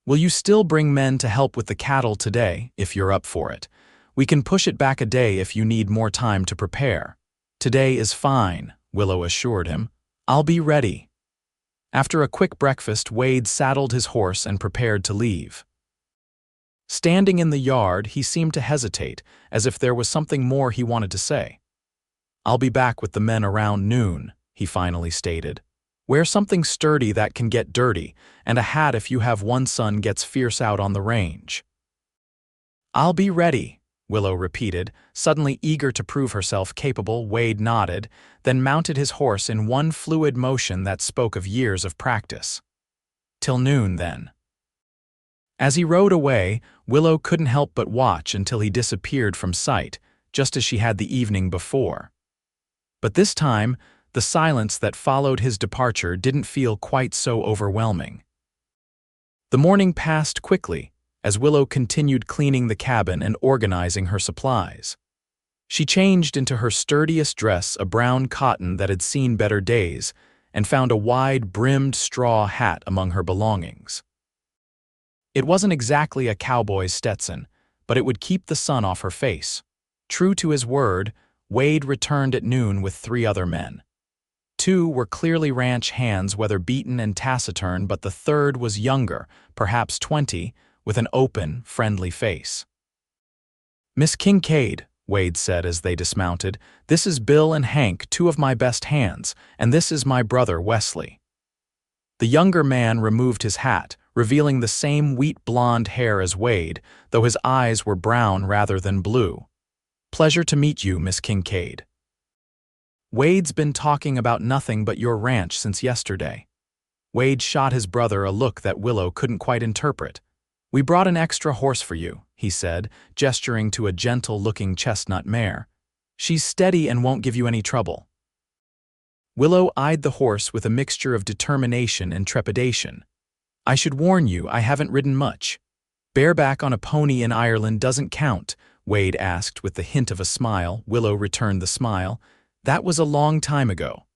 Will you still bring men to help with the cattle today, if you're up for it? We can push it back a day if you need more time to prepare. Today is fine, Willow assured him. I'll be ready. After a quick breakfast, Wade saddled his horse and prepared to leave. Standing in the yard, he seemed to hesitate, as if there was something more he wanted to say. I'll be back with the men around noon, he finally stated. Wear something sturdy that can get dirty, and a hat if you have one son gets fierce out on the range. I'll be ready, Willow repeated, suddenly eager to prove herself capable. Wade nodded, then mounted his horse in one fluid motion that spoke of years of practice. Till noon, then. As he rode away, Willow couldn't help but watch until he disappeared from sight, just as she had the evening before. But this time, the silence that followed his departure didn't feel quite so overwhelming. The morning passed quickly, as Willow continued cleaning the cabin and organizing her supplies. She changed into her sturdiest dress, a brown cotton that had seen better days, and found a wide-brimmed straw hat among her belongings. It wasn't exactly a cowboy's Stetson, but it would keep the sun off her face. True to his word, Wade returned at noon with 3 other men. 2 were clearly ranch hands, weather-beaten and taciturn, but the third was younger, perhaps 20, with an open, friendly face. Miss Kincaid, Wade said as they dismounted, this is Bill and Hank, 2 of my best hands, and this is my brother Wesley. The younger man removed his hat, revealing the same wheat-blonde hair as Wade, though his eyes were brown rather than blue. Pleasure to meet you, Miss Kincaid. Wade's been talking about nothing but your ranch since yesterday. Wade shot his brother a look that Willow couldn't quite interpret. We brought an extra horse for you, he said, gesturing to a gentle-looking chestnut mare. She's steady and won't give you any trouble. Willow eyed the horse with a mixture of determination and trepidation. I should warn you, I haven't ridden much. Bareback on a pony in Ireland doesn't count, Wade asked with the hint of a smile. Willow returned the smile. That was a long time ago.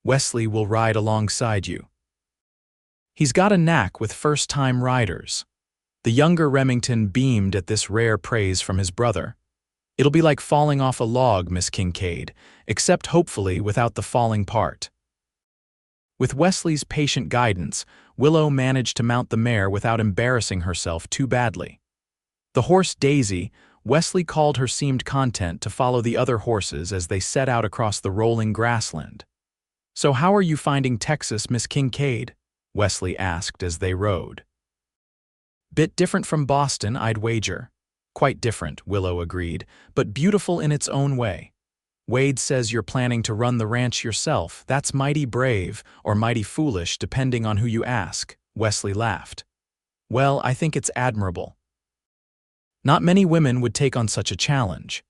Wesley will ride alongside you. He's got a knack with first-time riders. The younger Remmington beamed at this rare praise from his brother. It'll be like falling off a log, Miss Kincaid, except hopefully without the falling part. With Wesley's patient guidance, Willow managed to mount the mare without embarrassing herself too badly. The horse Daisy, Wesley called her, seemed content to follow the other horses as they set out across the rolling grassland. So how are you finding Texas, Miss Kincaid? Wesley asked as they rode. Bit different from Boston, I'd wager. Quite different, Willow agreed, but beautiful in its own way. Wade says you're planning to run the ranch yourself. That's mighty brave, or mighty foolish, depending on who you ask, Wesley laughed. Well, I think it's admirable. Not many women would take on such a challenge.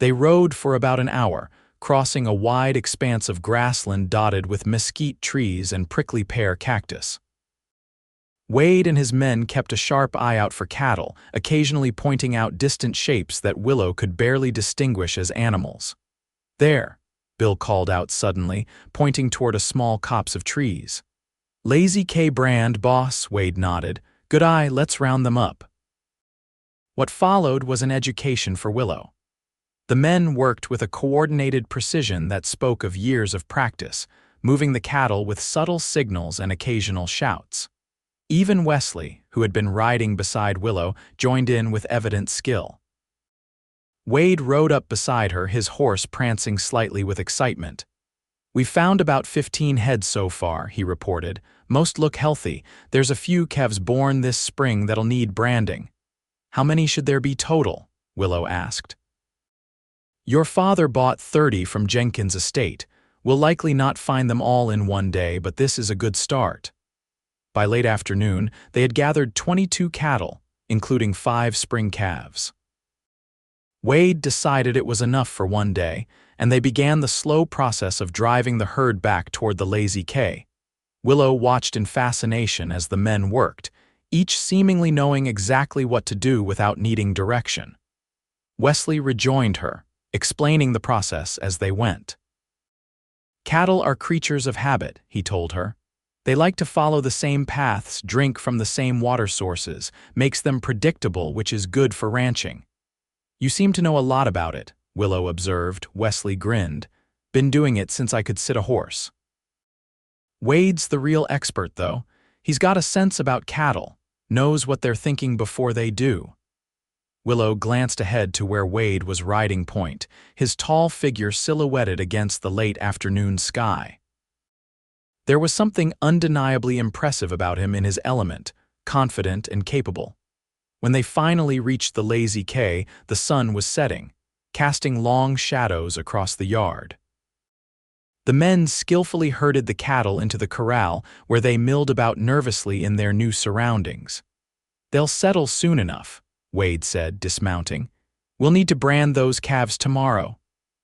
They rode for about an hour, crossing a wide expanse of grassland dotted with mesquite trees and prickly pear cactus. Wade and his men kept a sharp eye out for cattle, occasionally pointing out distant shapes that Willow could barely distinguish as animals. There, Bill called out suddenly, pointing toward a small copse of trees. Lazy K brand, boss, Wade nodded. Good eye, let's round them up. What followed was an education for Willow. The men worked with a coordinated precision that spoke of years of practice, moving the cattle with subtle signals and occasional shouts. Even Wesley, who had been riding beside Willow, joined in with evident skill. Wade rode up beside her, his horse prancing slightly with excitement. We've found about 15 heads so far, he reported. Most look healthy. There's a few calves born this spring that'll need branding. How many should there be total? Willow asked. Your father bought 30 from Jenkins' estate. We'll likely not find them all in one day, but this is a good start. By late afternoon, they had gathered 22 cattle, including 5 spring calves. Wade decided it was enough for one day, and they began the slow process of driving the herd back toward the Lazy K. Willow watched in fascination as the men worked, each seemingly knowing exactly what to do without needing direction. Wesley rejoined her, explaining the process as they went. Cattle are creatures of habit, he told her. They like to follow the same paths, drink from the same water sources, makes them predictable, which is good for ranching. You seem to know a lot about it, Willow observed. Wesley grinned. Been doing it since I could sit a horse. Wade's the real expert, though. He's got a sense about cattle, knows what they're thinking before they do. Willow glanced ahead to where Wade was riding point, his tall figure silhouetted against the late afternoon sky. There was something undeniably impressive about him in his element, confident and capable. When they finally reached the Lazy K, the sun was setting, casting long shadows across the yard. The men skillfully herded the cattle into the corral where they milled about nervously in their new surroundings. They'll settle soon enough, Wade said, dismounting. We'll need to brand those calves tomorrow.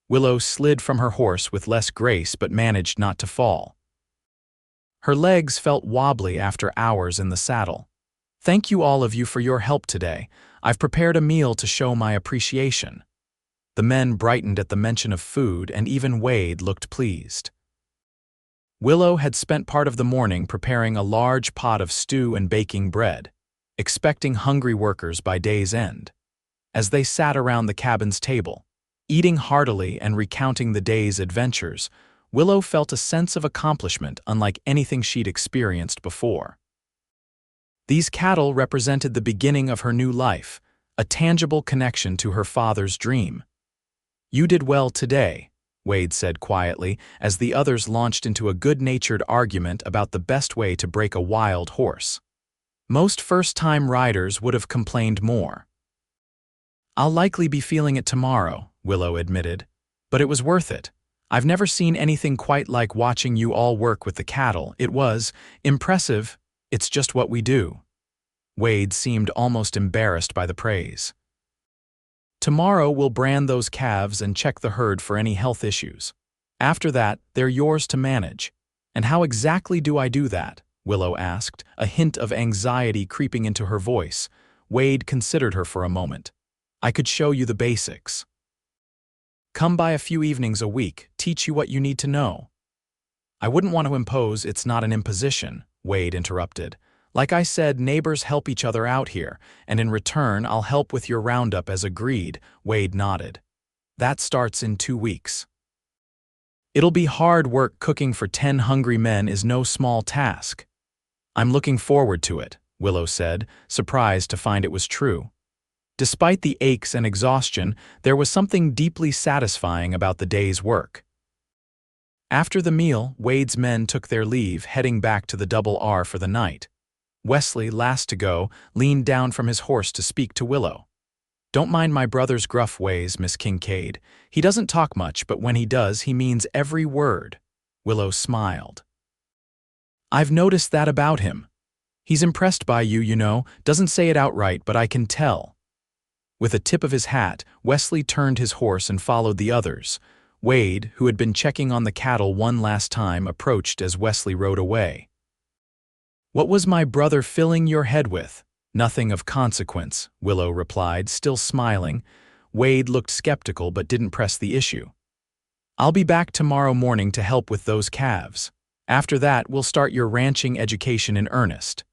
Willow slid from her horse with less grace but managed not to fall. Her legs felt wobbly after hours in the saddle. Thank you all of you for your help today. I've prepared a meal to show my appreciation. The men brightened at the mention of food, and even Wade looked pleased. Willow had spent part of the morning preparing a large pot of stew and baking bread, expecting hungry workers by day's end. As they sat around the cabin's table, eating heartily and recounting the day's adventures, Willow felt a sense of accomplishment unlike anything she'd experienced before. These cattle represented the beginning of her new life, a tangible connection to her father's dream. You did well today, Wade said quietly, as the others launched into a good-natured argument about the best way to break a wild horse. Most first-time riders would have complained more. I'll likely be feeling it tomorrow, Willow admitted, but it was worth it. I've never seen anything quite like watching you all work with the cattle. It was impressive. It's just what we do. Wade seemed almost embarrassed by the praise. Tomorrow we'll brand those calves and check the herd for any health issues. After that, they're yours to manage. And how exactly do I do that? Willow asked, a hint of anxiety creeping into her voice. Wade considered her for a moment. I could show you the basics. Come by a few evenings a week, teach you what you need to know. I wouldn't want to impose. It's not an imposition, Wade interrupted. Like I said, neighbors help each other out here, and in return I'll help with your roundup as agreed, Wade nodded. That starts in 2 weeks. It'll be hard work. Cooking for 10 hungry men is no small task. I'm looking forward to it, Willow said, surprised to find it was true. Despite the aches and exhaustion, there was something deeply satisfying about the day's work. After the meal, Wade's men took their leave, heading back to the Double R for the night. Wesley, last to go, leaned down from his horse to speak to Willow. Don't mind my brother's gruff ways, Miss Kincaid. He doesn't talk much, but when he does, he means every word. Willow smiled. I've noticed that about him. He's impressed by you, you know, doesn't say it outright, but I can tell. With a tip of his hat, Wesley turned his horse and followed the others. Wade, who had been checking on the cattle one last time, approached as Wesley rode away. What was my brother filling your head with? Nothing of consequence, Willow replied, still smiling. Wade looked skeptical but didn't press the issue. I'll be back tomorrow morning to help with those calves. After that, we'll start your ranching education in earnest.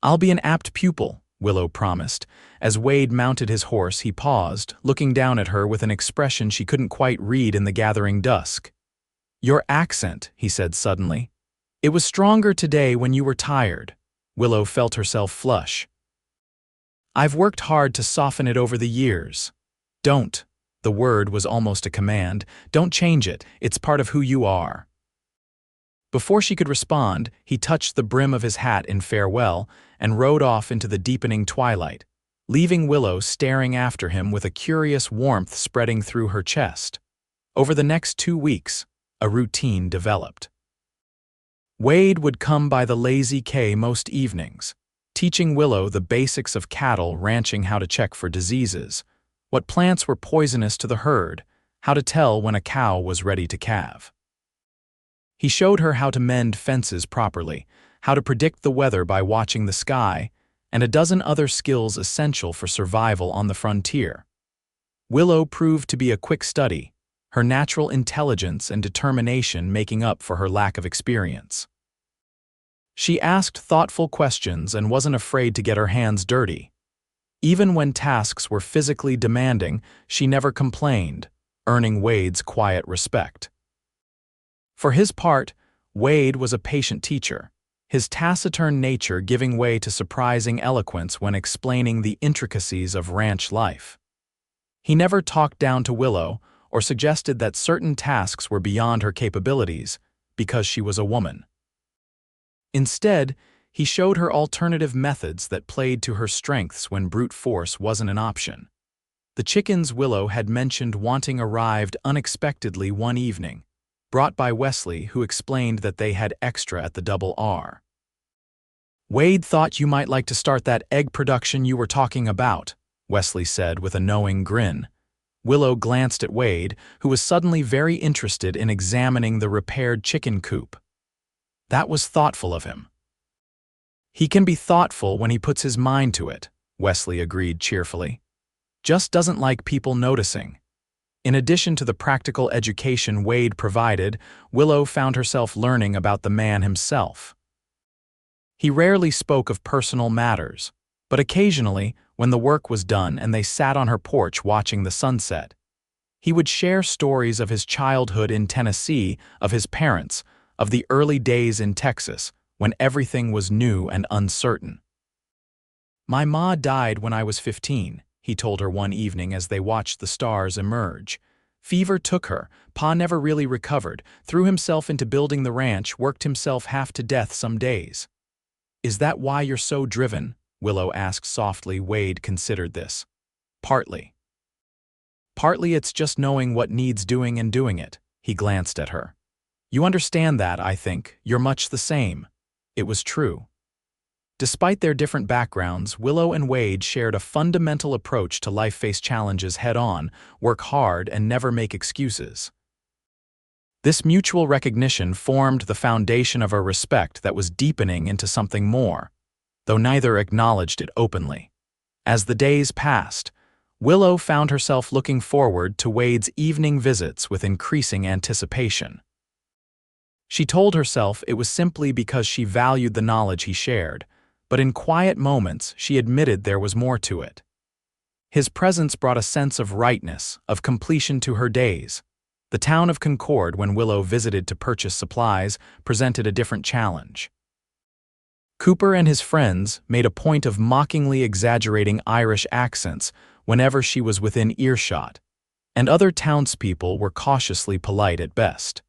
I'll be an apt pupil, Willow promised. As Wade mounted his horse, he paused, looking down at her with an expression she couldn't quite read in the gathering dusk. Your accent, he said suddenly. It was stronger today when you were tired. Willow felt herself flush. I've worked hard to soften it over the years. Don't. The word was almost a command. Don't change it. It's part of who you are. Before she could respond, he touched the brim of his hat in farewell and rode off into the deepening twilight. leaving Willow staring after him with a curious warmth spreading through her chest. Over the next 2 weeks, a routine developed. Wade would come by the Lazy K most evenings, teaching Willow the basics of cattle ranching, how to check for diseases, what plants were poisonous to the herd, how to tell when a cow was ready to calve. He showed her how to mend fences properly, how to predict the weather by watching the sky, and a dozen other skills essential for survival on the frontier. Willow proved to be a quick study, her natural intelligence and determination making up for her lack of experience. She asked thoughtful questions and wasn't afraid to get her hands dirty. Even when tasks were physically demanding, she never complained, earning Wade's quiet respect. For his part, Wade was a patient teacher, his taciturn nature giving way to surprising eloquence when explaining the intricacies of ranch life. He never talked down to Willow or suggested that certain tasks were beyond her capabilities because she was a woman. Instead, he showed her alternative methods that played to her strengths when brute force wasn't an option. The chickens Willow had mentioned wanting arrived unexpectedly one evening, brought by Wesley, who explained that they had extra at the Double R. "Wade thought you might like to start that egg production you were talking about," Wesley said with a knowing grin. Willow glanced at Wade, who was suddenly very interested in examining the repaired chicken coop. That was thoughtful of him. "He can be thoughtful when he puts his mind to it," Wesley agreed cheerfully. "Just doesn't like people noticing." In addition to the practical education Wade provided, Willow found herself learning about the man himself. He rarely spoke of personal matters, but occasionally, when the work was done and they sat on her porch watching the sunset, he would share stories of his childhood in Tennessee, of his parents, of the early days in Texas, when everything was new and uncertain. "My ma died when I was 15, he told her one evening as they watched the stars emerge. "Fever took her, Pa never really recovered, threw himself into building the ranch, worked himself half to death some days." "Is that why you're so driven?" Willow asked softly. Wade considered this. "Partly. Partly it's just knowing what needs doing and doing it." He glanced at her. "You understand that, I think. You're much the same." It was true. Despite their different backgrounds, Willow and Wade shared a fundamental approach to life: face challenges head-on, work hard, and never make excuses. This mutual recognition formed the foundation of a respect that was deepening into something more, though neither acknowledged it openly. As the days passed, Willow found herself looking forward to Wade's evening visits with increasing anticipation. She told herself it was simply because she valued the knowledge he shared, but in quiet moments she admitted there was more to it. His presence brought a sense of rightness, of completion to her days. The town of Concord, when Willow visited to purchase supplies, presented a different challenge. Cooper and his friends made a point of mockingly exaggerating Irish accents whenever she was within earshot, and other townspeople were cautiously polite at best.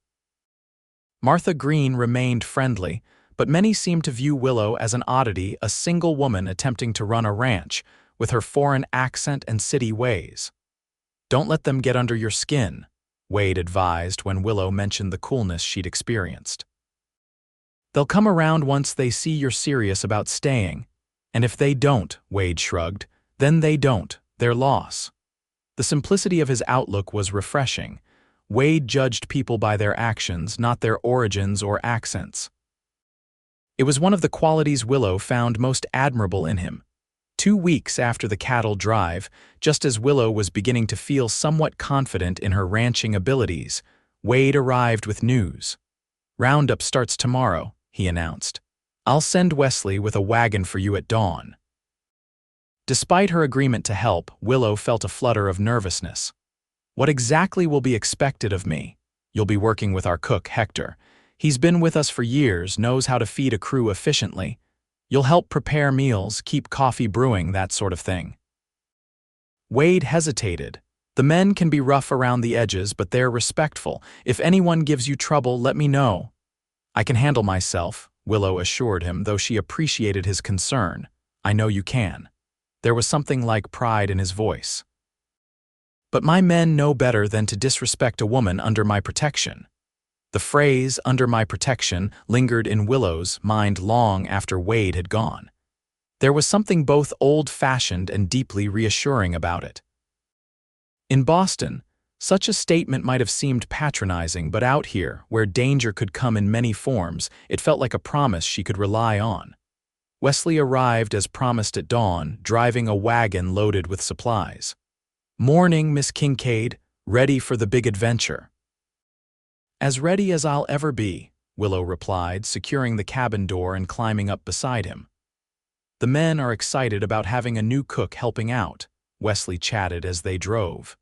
Martha Green remained friendly, but many seemed to view Willow as an oddity, a single woman attempting to run a ranch, with her foreign accent and city ways. "Don't let them get under your skin," Wade advised when Willow mentioned the coolness she'd experienced. "They'll come around once they see you're serious about staying, and if they don't," Wade shrugged, "then they don't, their loss." The simplicity of his outlook was refreshing. Wade judged people by their actions, not their origins or accents. It was one of the qualities Willow found most admirable in him. 2 weeks after the cattle drive, just as Willow was beginning to feel somewhat confident in her ranching abilities, Wade arrived with news. "Roundup starts tomorrow," he announced. "I'll send Wesley with a wagon for you at dawn." Despite her agreement to help, Willow felt a flutter of nervousness. "What exactly will be expected of me?" "You'll be working with our cook, Hector. He's been with us for years, knows how to feed a crew efficiently. You'll help prepare meals, keep coffee brewing, that sort of thing." Wade hesitated. "The men can be rough around the edges, but they're respectful. If anyone gives you trouble, let me know." "I can handle myself," Willow assured him, though she appreciated his concern. "I know you can." There was something like pride in his voice. "But my men know better than to disrespect a woman under my protection." The phrase, "under my protection," lingered in Willow's mind long after Wade had gone. There was something both old-fashioned and deeply reassuring about it. In Boston, such a statement might have seemed patronizing, but out here, where danger could come in many forms, it felt like a promise she could rely on. Wesley arrived as promised at dawn, driving a wagon loaded with supplies. "Morning, Miss Kincaid, ready for the big adventure." "As ready as I'll ever be," Willow replied, securing the cabin door and climbing up beside him. "The men are excited about having a new cook helping out," Wesley chatted as they drove.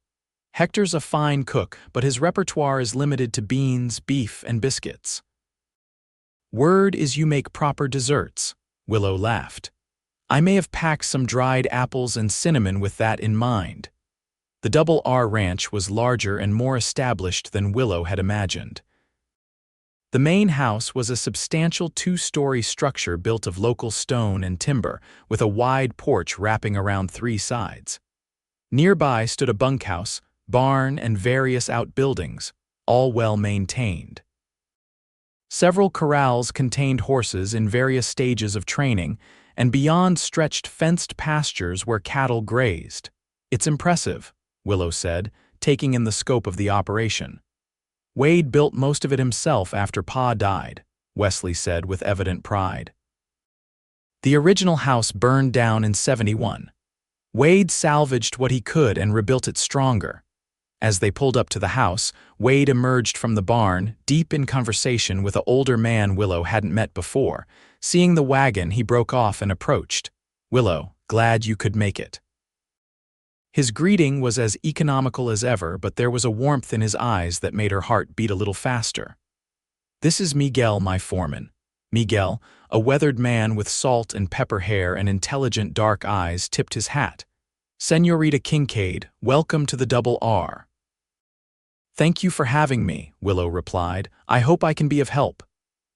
"Hector's a fine cook, but his repertoire is limited to beans, beef, and biscuits." "Word is you make proper desserts," Willow laughed. "I may have packed some dried apples and cinnamon with that in mind." The Double R Ranch was larger and more established than Willow had imagined. The main house was a substantial two-story structure built of local stone and timber, with a wide porch wrapping around three sides. Nearby stood a bunkhouse, barn, and various outbuildings, all well maintained. Several corrals contained horses in various stages of training, and beyond stretched fenced pastures where cattle grazed. "It's impressive," Willow said, taking in the scope of the operation. "Wade built most of it himself after Pa died," Wesley said with evident pride. "The original house burned down in '71. Wade salvaged what he could and rebuilt it stronger." As they pulled up to the house, Wade emerged from the barn, deep in conversation with an older man Willow hadn't met before. Seeing the wagon, he broke off and approached. "Willow, glad you could make it." His greeting was as economical as ever, but there was a warmth in his eyes that made her heart beat a little faster. "This is Miguel, my foreman." Miguel, a weathered man with salt and pepper hair and intelligent dark eyes, tipped his hat. "Señorita Kincaid, welcome to the Double R." "Thank you for having me," Willow replied. "I hope I can be of help."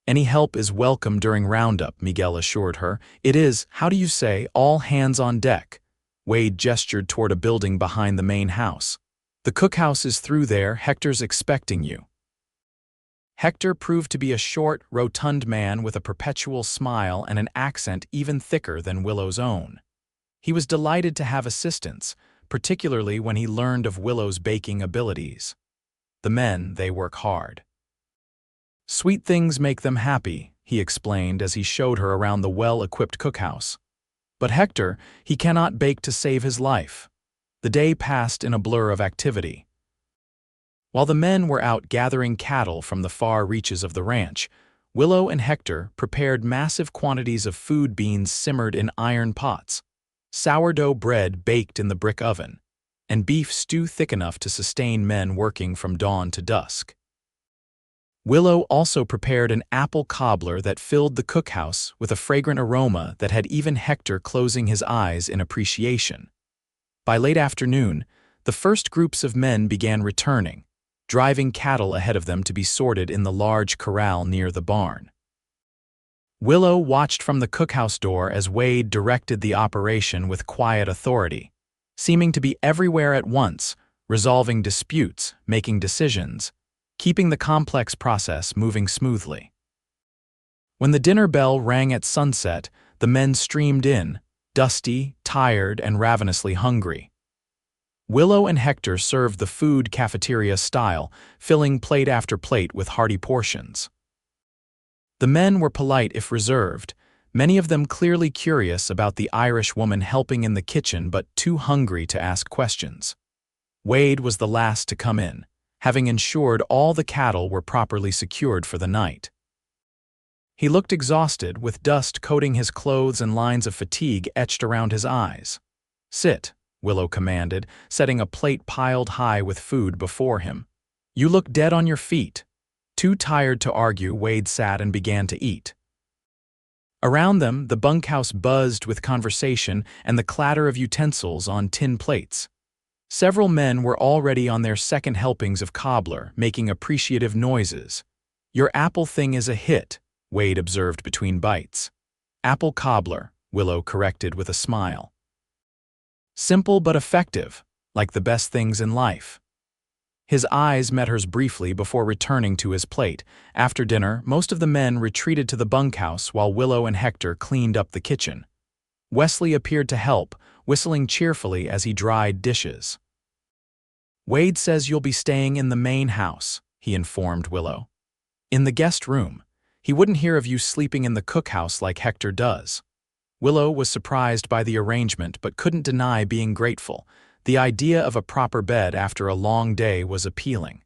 "Any help is welcome during roundup," Miguel assured her. "It is, how do you say, all hands on deck." Wade gestured toward a building behind the main house. "The cookhouse is through there. Hector's expecting you." Hector proved to be a short, rotund man with a perpetual smile and an accent even thicker than Willow's own. He was delighted to have assistance, particularly when he learned of Willow's baking abilities. The men, they work hard. "Sweet things make them happy," he explained as he showed her around the well-equipped cookhouse. "But Hector, he cannot bake to save his life." The day passed in a blur of activity. While the men were out gathering cattle from the far reaches of the ranch, Willow and Hector prepared massive quantities of food beans simmered in iron pots, sourdough bread baked in the brick oven, and beef stew thick enough to sustain men working from dawn to dusk. Willow also prepared an apple cobbler that filled the cookhouse with a fragrant aroma that had even Hector closing his eyes in appreciation. By late afternoon, the first groups of men began returning, driving cattle ahead of them to be sorted in the large corral near the barn. Willow watched from the cookhouse door as Wade directed the operation with quiet authority, seeming to be everywhere at once, resolving disputes, making decisions, keeping the complex process moving smoothly. When the dinner bell rang at sunset, the men streamed in, dusty, tired, and ravenously hungry. Willow and Hector served the food cafeteria style, filling plate after plate with hearty portions. The men were polite if reserved, many of them clearly curious about the Irish woman helping in the kitchen but too hungry to ask questions. Wade was the last to come in, having ensured all the cattle were properly secured for the night. He looked exhausted, with dust coating his clothes and lines of fatigue etched around his eyes. "Sit," Willow commanded, setting a plate piled high with food before him. "You look dead on your feet." Too tired to argue, Wade sat and began to eat. Around them, the bunkhouse buzzed with conversation and the clatter of utensils on tin plates. Several men were already on their second helpings of cobbler, making appreciative noises. "Your apple thing is a hit," Wade observed between bites. "Apple cobbler," Willow corrected with a smile. Simple but effective, like the best things in life. His eyes met hers briefly before returning to his plate. After dinner, most of the men retreated to the bunkhouse while Willow and Hector cleaned up the kitchen. Wesley appeared to help, whistling cheerfully as he dried dishes. "Wade says you'll be staying in the main house," he informed Willow. "In the guest room. He wouldn't hear of you sleeping in the cookhouse like Hector does." Willow was surprised by the arrangement but couldn't deny being grateful. The idea of a proper bed after a long day was appealing.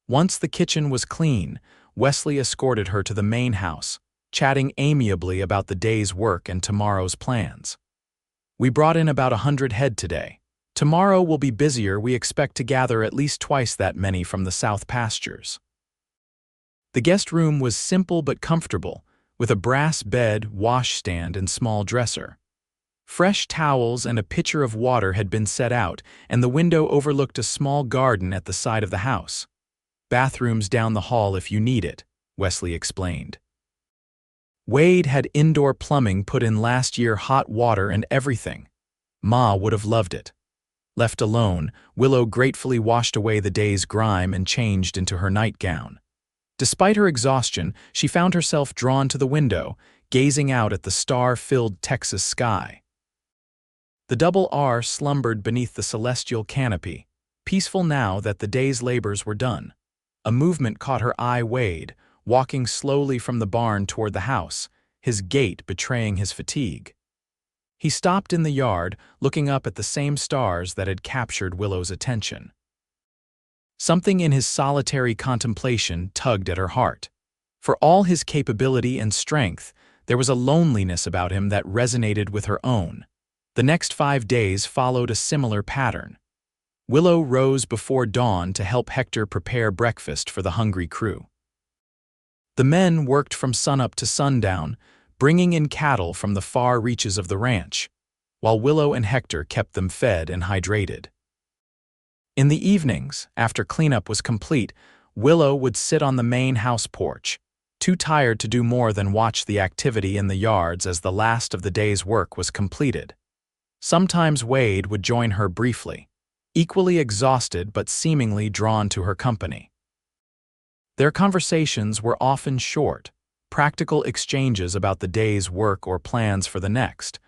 Once the kitchen was clean, Wesley escorted her to the main house, chatting amiably about the day's work and tomorrow's plans. "We brought in about 100 head today. Tomorrow will be busier. We expect to gather at least twice that many from the south pastures." The guest room was simple but comfortable, with a brass bed, washstand, and small dresser. Fresh towels and a pitcher of water had been set out, and the window overlooked a small garden at the side of the house. "Bathrooms down the hall if you need it," Wesley explained. Wade had indoor plumbing put in last year, hot water and everything. Ma would have loved it. Left alone, Willow gratefully washed away the day's grime and changed into her nightgown. Despite her exhaustion, she found herself drawn to the window, gazing out at the star-filled Texas sky. The Double R slumbered beneath the celestial canopy, peaceful now that the day's labors were done. A movement caught her eye. Wade, walking slowly from the barn toward the house, his gait betraying his fatigue. He stopped in the yard, looking up at the same stars that had captured Willow's attention. Something in his solitary contemplation tugged at her heart. For all his capability and strength, there was a loneliness about him that resonated with her own. The next 5 days followed a similar pattern. Willow rose before dawn to help Hector prepare breakfast for the hungry crew. The men worked from sunup to sundown, bringing in cattle from the far reaches of the ranch, while Willow and Hector kept them fed and hydrated. In the evenings, after cleanup was complete, Willow would sit on the main house porch, too tired to do more than watch the activity in the yards as the last of the day's work was completed. Sometimes Wade would join her briefly, equally exhausted but seemingly drawn to her company. Their conversations were often short, practical exchanges about the day's work or plans for the next,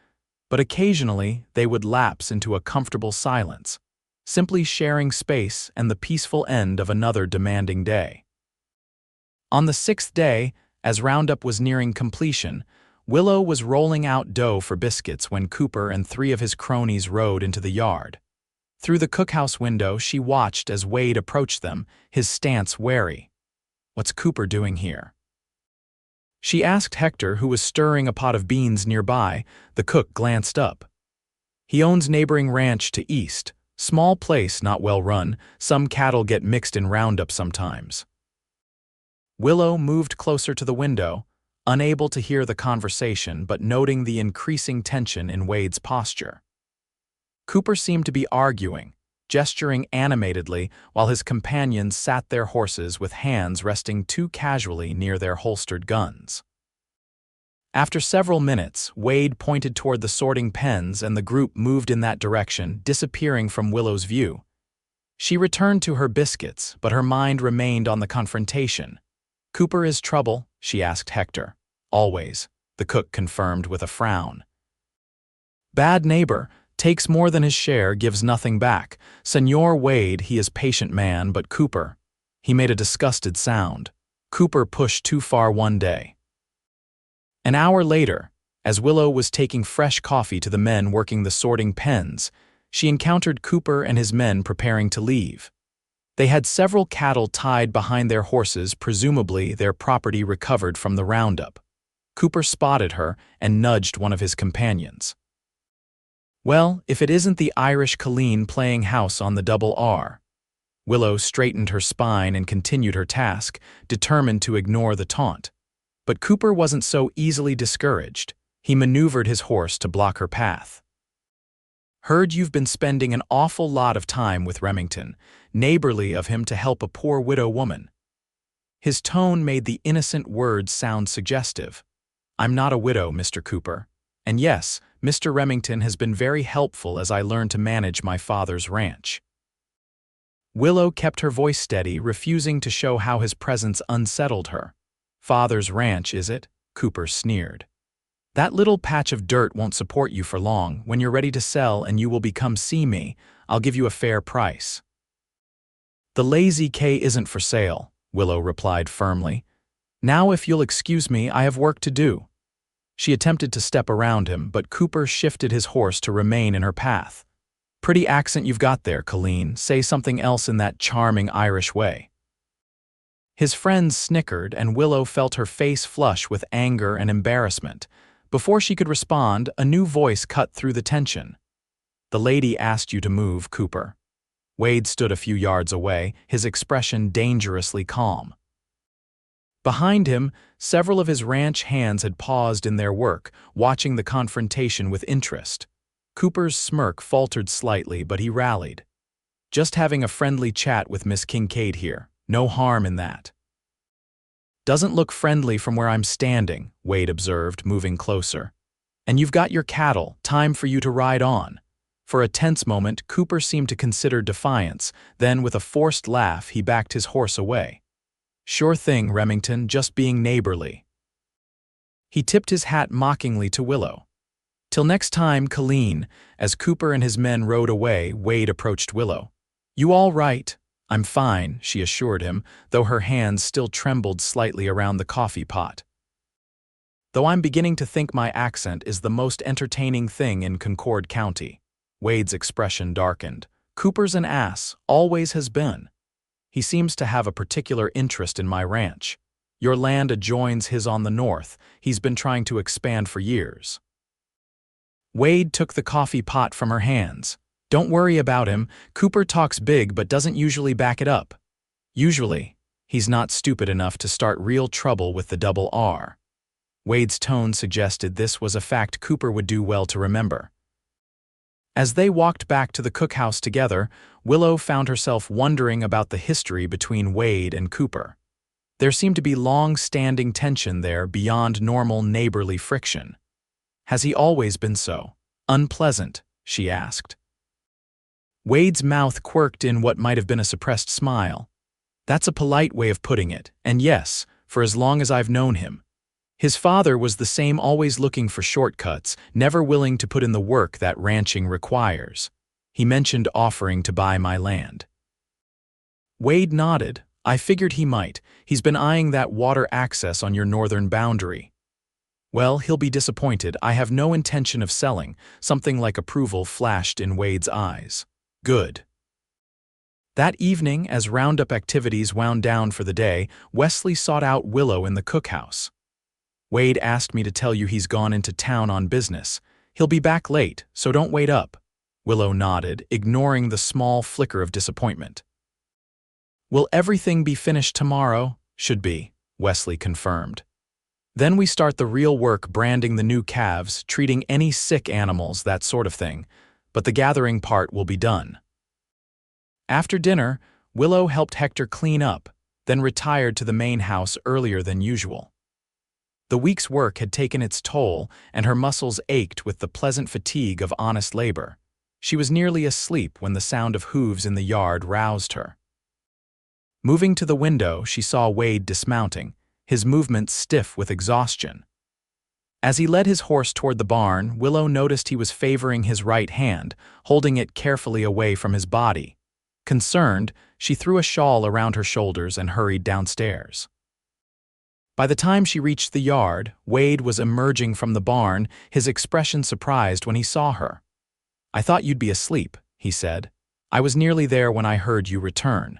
but occasionally they would lapse into a comfortable silence, simply sharing space and the peaceful end of another demanding day. On the 6th day, as roundup was nearing completion, Willow was rolling out dough for biscuits when Cooper and 3 of his cronies rode into the yard. Through the cookhouse window, she watched as Wade approached them, his stance wary. "What's Cooper doing here?" she asked Hector, who was stirring a pot of beans nearby. The cook glanced up. "He owns neighboring ranch to east. Small place, not well run. Some cattle get mixed in roundup sometimes." Willow moved closer to the window, unable to hear the conversation but noting the increasing tension in Wade's posture. Cooper seemed to be arguing, gesturing animatedly while his companions sat their horses with hands resting too casually near their holstered guns. After several minutes, Wade pointed toward the sorting pens and the group moved in that direction, disappearing from Willow's view. She returned to her biscuits, but her mind remained on the confrontation. "Cooper is trouble?" she asked Hector. "Always," the cook confirmed with a frown. "Bad neighbor, takes more than his share, gives nothing back. Senor Wade, he is patient man, but Cooper..." He made a disgusted sound. "Cooper pushed too far one day." An hour later, as Willow was taking fresh coffee to the men working the sorting pens, she encountered Cooper and his men preparing to leave. They had several cattle tied behind their horses, presumably their property recovered from the roundup. Cooper spotted her and nudged one of his companions. "Well, if it isn't the Irish Colleen playing house on the Double R." Willow straightened her spine and continued her task, determined to ignore the taunt. But Cooper wasn't so easily discouraged. He maneuvered his horse to block her path. "Heard you've been spending an awful lot of time with Remmington. Neighborly of him to help a poor widow woman." His tone made the innocent words sound suggestive. "I'm not a widow, Mr. Cooper, And yes, Mr. Remmington has been very helpful as I learn to manage my father's ranch." Willow kept her voice steady, refusing to show how his presence unsettled her. "Father's ranch, is it?" Cooper sneered. "That little patch of dirt won't support you for long. When you're ready to sell and you will become see me, I'll give you a fair price." "The Lazy K isn't for sale," Willow replied firmly. "Now if you'll excuse me, I have work to do." She attempted to step around him, but Cooper shifted his horse to remain in her path. "Pretty accent you've got there, Colleen. Say something else in that charming Irish way." His friends snickered, and Willow felt her face flush with anger and embarrassment. Before she could respond, a new voice cut through the tension. "The lady asked you to move, Cooper." Wade stood a few yards away, his expression dangerously calm. Behind him, several of his ranch hands had paused in their work, watching the confrontation with interest. Cooper's smirk faltered slightly, but he rallied. "Just having a friendly chat with Miss Kincaid here. No harm in that." "Doesn't look friendly from where I'm standing," Wade observed, moving closer. "And you've got your cattle, time for you to ride on." For a tense moment, Cooper seemed to consider defiance, then with a forced laugh he backed his horse away. "Sure thing, Remmington, just being neighborly." He tipped his hat mockingly to Willow. "Till next time, Colleen." As Cooper and his men rode away, Wade approached Willow. "You all right?" "I'm fine," she assured him, though her hands still trembled slightly around the coffee pot. "Though I'm beginning to think my accent is the most entertaining thing in Concord County." Wade's expression darkened. "Cooper's an ass, always has been. He seems to have a particular interest in my ranch. Your land adjoins his on the north. He's been trying to expand for years." Wade took the coffee pot from her hands. "Don't worry about him. Cooper talks big but doesn't usually back it up. Usually, he's not stupid enough to start real trouble with the double R." Wade's tone suggested this was a fact Cooper would do well to remember. As they walked back to the cookhouse together, Willow found herself wondering about the history between Wade and Cooper. There seemed to be long-standing tension there beyond normal neighborly friction. "Has he always been so unpleasant?" she asked. Wade's mouth quirked in what might have been a suppressed smile. "That's a polite way of putting it, and yes, for as long as I've known him. His father was the same, always looking for shortcuts, never willing to put in the work that ranching requires. He mentioned offering to buy my land." Wade nodded. "I figured he might. He's been eyeing that water access on your northern boundary." "Well, he'll be disappointed. I have no intention of selling." Something like approval flashed in Wade's eyes. "Good." That evening, as roundup activities wound down for the day, Wesley sought out Willow in the cookhouse. "Wade asked me to tell you he's gone into town on business. He'll be back late, so don't wait up." Willow nodded, ignoring the small flicker of disappointment. "Will everything be finished tomorrow?" "Should be," Wesley confirmed. "Then we start the real work, branding the new calves, treating any sick animals, that sort of thing. But the gathering part will be done." After dinner, Willow helped Hector clean up, then retired to the main house earlier than usual. The week's work had taken its toll, and her muscles ached with the pleasant fatigue of honest labor. She was nearly asleep when the sound of hooves in the yard roused her. Moving to the window, she saw Wade dismounting, his movements stiff with exhaustion. As he led his horse toward the barn, Willow noticed he was favoring his right hand, holding it carefully away from his body. Concerned, she threw a shawl around her shoulders and hurried downstairs. By the time she reached the yard, Wade was emerging from the barn, his expression surprised when he saw her. "I thought you'd be asleep," he said. "I was nearly there when I heard you return."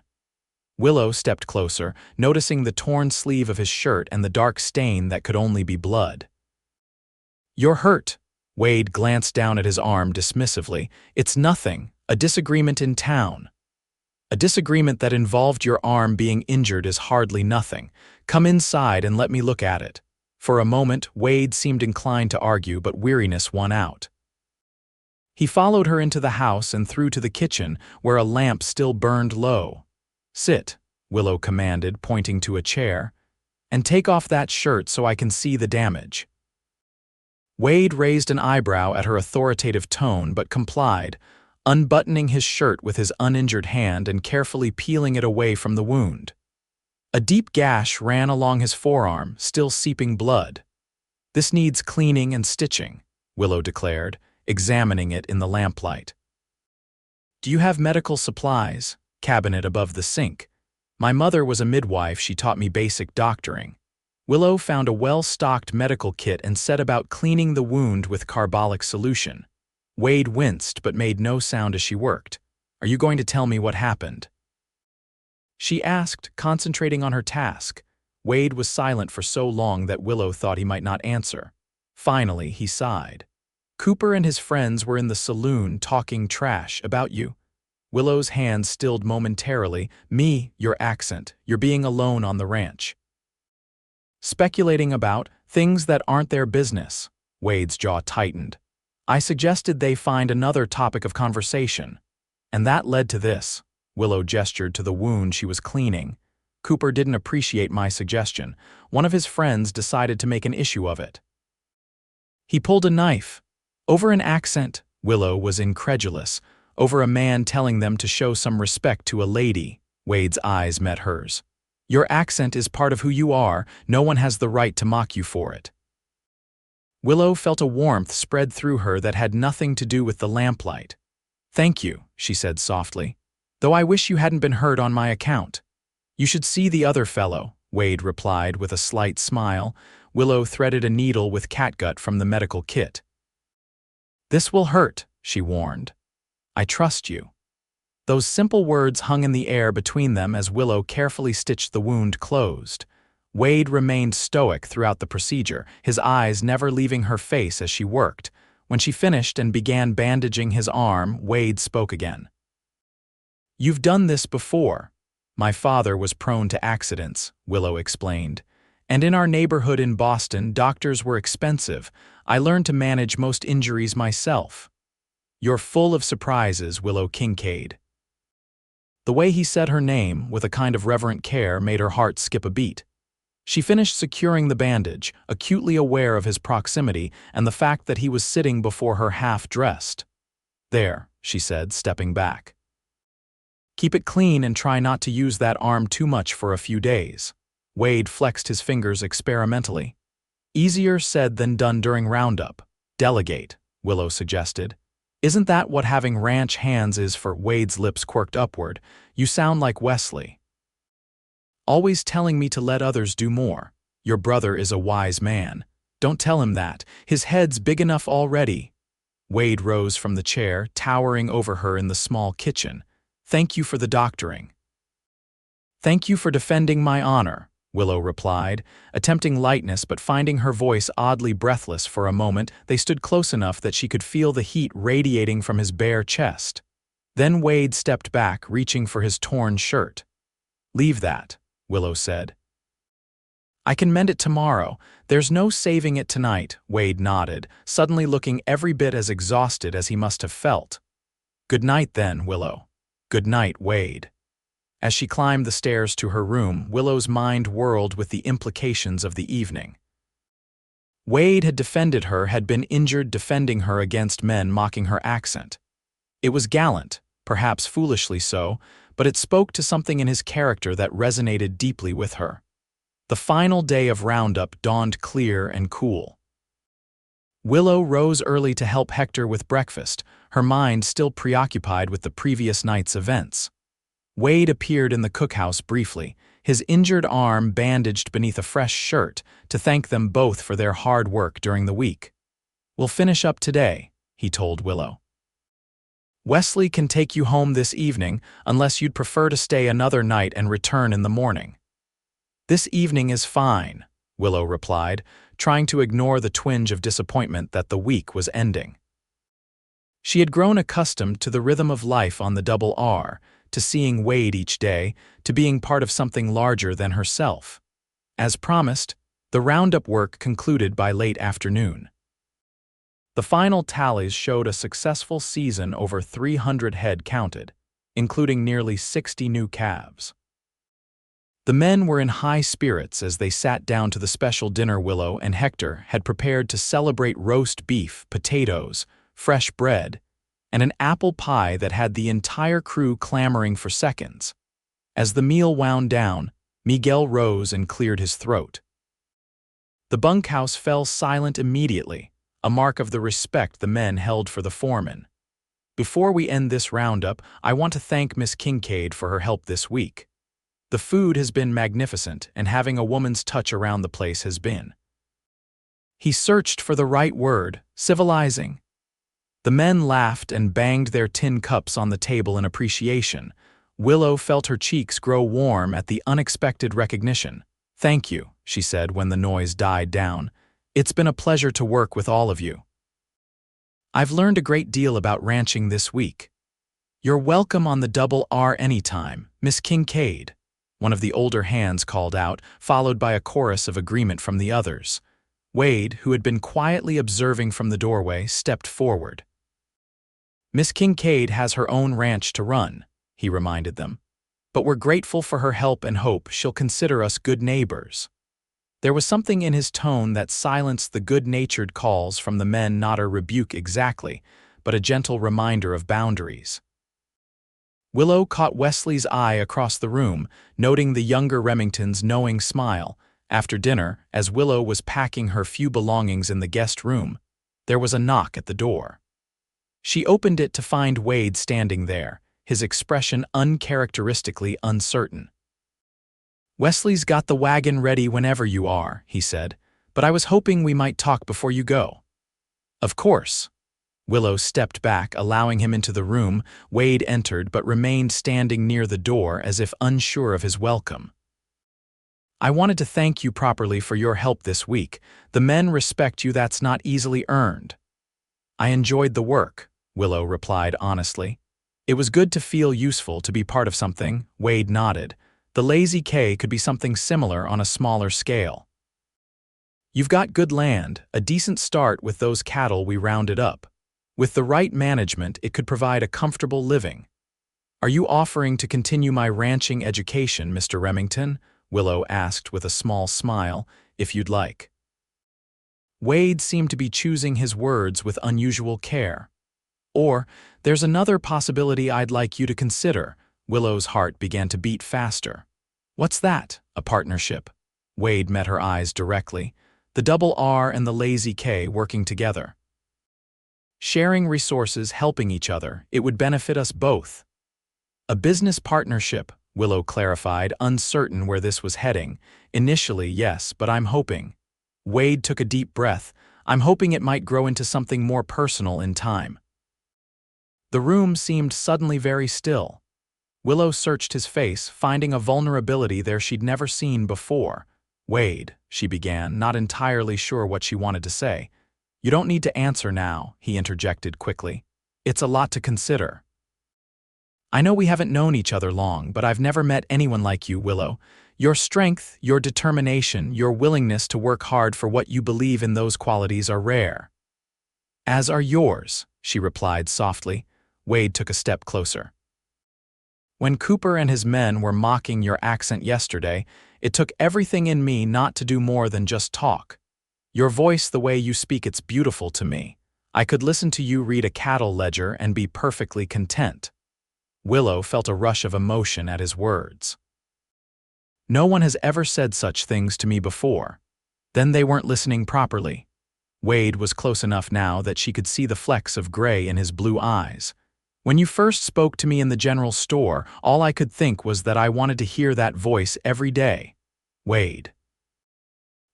Willow stepped closer, noticing the torn sleeve of his shirt and the dark stain that could only be blood. "You're hurt." Wade glanced down at his arm dismissively. "It's nothing. A disagreement in town." "A disagreement that involved your arm being injured is hardly nothing. Come inside and let me look at it." For a moment, Wade seemed inclined to argue, but weariness won out. He followed her into the house and through to the kitchen, where a lamp still burned low. "Sit," Willow commanded, pointing to a chair, "and take off that shirt so I can see the damage." Wade raised an eyebrow at her authoritative tone but complied, unbuttoning his shirt with his uninjured hand and carefully peeling it away from the wound. A deep gash ran along his forearm, still seeping blood. "This needs cleaning and stitching," Willow declared, examining it in the lamplight. "Do you have medical supplies?" Cabinet above the sink. "My mother was a midwife, she taught me basic doctoring." Willow found a well-stocked medical kit and set about cleaning the wound with carbolic solution. Wade winced but made no sound as she worked. "Are you going to tell me what happened?" she asked, concentrating on her task. Wade was silent for so long that Willow thought he might not answer. Finally, he sighed. "Cooper and his friends were in the saloon talking trash about you." Willow's hand stilled momentarily. "Me, your accent, you're being alone on the ranch." "Speculating about things that aren't their business." Wade's jaw tightened. "I suggested they find another topic of conversation. And that led to this." Willow gestured to the wound she was cleaning. "Cooper didn't appreciate my suggestion. One of his friends decided to make an issue of it. He pulled a knife. Over an accent." Willow was incredulous. "Over a man telling them to show some respect to a lady." Wade's eyes met hers. "Your accent is part of who you are. No one has the right to mock you for it." Willow felt a warmth spread through her that had nothing to do with the lamplight. "Thank you," she said softly. "Though I wish you hadn't been hurt on my account." "You should see the other fellow," Wade replied with a slight smile. Willow threaded a needle with catgut from the medical kit. "This will hurt," she warned. "I trust you." Those simple words hung in the air between them as Willow carefully stitched the wound closed. Wade remained stoic throughout the procedure, his eyes never leaving her face as she worked. When she finished and began bandaging his arm, Wade spoke again. "You've done this before." "My father was prone to accidents," Willow explained. "And in our neighborhood in Boston, doctors were expensive. I learned to manage most injuries myself." "You're full of surprises, Willow Kincaid." The way he said her name, with a kind of reverent care, made her heart skip a beat. She finished securing the bandage, acutely aware of his proximity and the fact that he was sitting before her half-dressed. "There," she said, stepping back. "Keep it clean and try not to use that arm too much for a few days." Wade flexed his fingers experimentally. "Easier said than done during roundup." "Delegate," Willow suggested. "Isn't that what having ranch hands is for?" Wade's lips quirked upward. "You sound like Wesley. Always telling me to let others do more. Your brother is a wise man. Don't tell him that. His head's big enough already." Wade rose from the chair, towering over her in the small kitchen. "Thank you for the doctoring." "Thank you for defending my honor," Willow replied, attempting lightness but finding her voice oddly breathless for a moment. They stood close enough that she could feel the heat radiating from his bare chest. Then Wade stepped back, reaching for his torn shirt. "Leave that," Willow said. "I can mend it tomorrow. There's no saving it tonight," Wade nodded, suddenly looking every bit as exhausted as he must have felt. "Good night then, Willow." "Good night, Wade." As she climbed the stairs to her room, Willow's mind whirled with the implications of the evening. Wade had defended her, had been injured defending her against men mocking her accent. It was gallant, perhaps foolishly so, but it spoke to something in his character that resonated deeply with her. The final day of roundup dawned clear and cool. Willow rose early to help Hector with breakfast, her mind still preoccupied with the previous night's events. Wade appeared in the cookhouse briefly, his injured arm bandaged beneath a fresh shirt, to thank them both for their hard work during the week. "We'll finish up today," he told Willow. "Wesley can take you home this evening, unless you'd prefer to stay another night and return in the morning." "This evening is fine," Willow replied, trying to ignore the twinge of disappointment that the week was ending. She had grown accustomed to the rhythm of life on the Double R, to seeing Wade each day, to being part of something larger than herself. As promised, the roundup work concluded by late afternoon. The final tallies showed a successful season. Over 300 head counted, including nearly 60 new calves. The men were in high spirits as they sat down to the special dinner Willow and Hector had prepared to celebrate roast beef, potatoes, fresh bread, and an apple pie that had the entire crew clamoring for seconds. As the meal wound down, Miguel rose and cleared his throat. The bunkhouse fell silent immediately, a mark of the respect the men held for the foreman. Before we end this roundup, I want to thank Miss Kincaid for her help this week. The food has been magnificent, and having a woman's touch around the place has been. He searched for the right word, civilizing. The men laughed and banged their tin cups on the table in appreciation. Willow felt her cheeks grow warm at the unexpected recognition. "Thank you," she said when the noise died down. "It's been a pleasure to work with all of you. I've learned a great deal about ranching this week." "You're welcome on the double R anytime, Miss Kincaid," one of the older hands called out, followed by a chorus of agreement from the others. Wade, who had been quietly observing from the doorway, stepped forward. "Miss Kincaid has her own ranch to run," he reminded them. "But we're grateful for her help and hope she'll consider us good neighbors." There was something in his tone that silenced the good-natured calls from the men, not a rebuke exactly, but a gentle reminder of boundaries. Willow caught Wesley's eye across the room, noting the younger Remington's knowing smile. After dinner, as Willow was packing her few belongings in the guest room, there was a knock at the door. She opened it to find Wade standing there, his expression uncharacteristically uncertain. "Wesley's got the wagon ready whenever you are," he said, "but I was hoping we might talk before you go." "Of course." Willow stepped back, allowing him into the room. Wade entered but remained standing near the door as if unsure of his welcome. "I wanted to thank you properly for your help this week. The men respect you, that's not easily earned." "I enjoyed the work," Willow replied honestly. "It was good to feel useful, to be part of something." Wade nodded. "The Lazy K could be something similar on a smaller scale. You've got good land, a decent start with those cattle we rounded up. With the right management, it could provide a comfortable living. Are you offering to continue my ranching education, Mr. Remmington?" Willow asked with a small smile. "If you'd like." Wade seemed to be choosing his words with unusual care. "Or, there's another possibility I'd like you to consider." Willow's heart began to beat faster. "What's that? A partnership?" Wade met her eyes directly. "The double R and the Lazy K working together. Sharing resources, helping each other. It would benefit us both." "A business partnership," Willow clarified, uncertain where this was heading. "Initially, yes, but I'm hoping." Wade took a deep breath. "I'm hoping it might grow into something more personal in time." The room seemed suddenly very still. Willow searched his face, finding a vulnerability there she'd never seen before. "Wade," she began, not entirely sure what she wanted to say. "You don't need to answer now," he interjected quickly. "It's a lot to consider." "I know we haven't known each other long, but I've never met anyone like you, Willow. Your strength, your determination, your willingness to work hard for what you believe in, those qualities are rare." "As are yours," she replied softly. Wade took a step closer. "When Cooper and his men were mocking your accent yesterday, it took everything in me not to do more than just talk. Your voice, the way you speak, it's beautiful to me. I could listen to you read a cattle ledger and be perfectly content." Willow felt a rush of emotion at his words. "No one has ever said such things to me before." Then they weren't listening properly. Wade was close enough now that she could see the flecks of gray in his blue eyes. "When you first spoke to me in the general store, all I could think was that I wanted to hear that voice every day." Wade.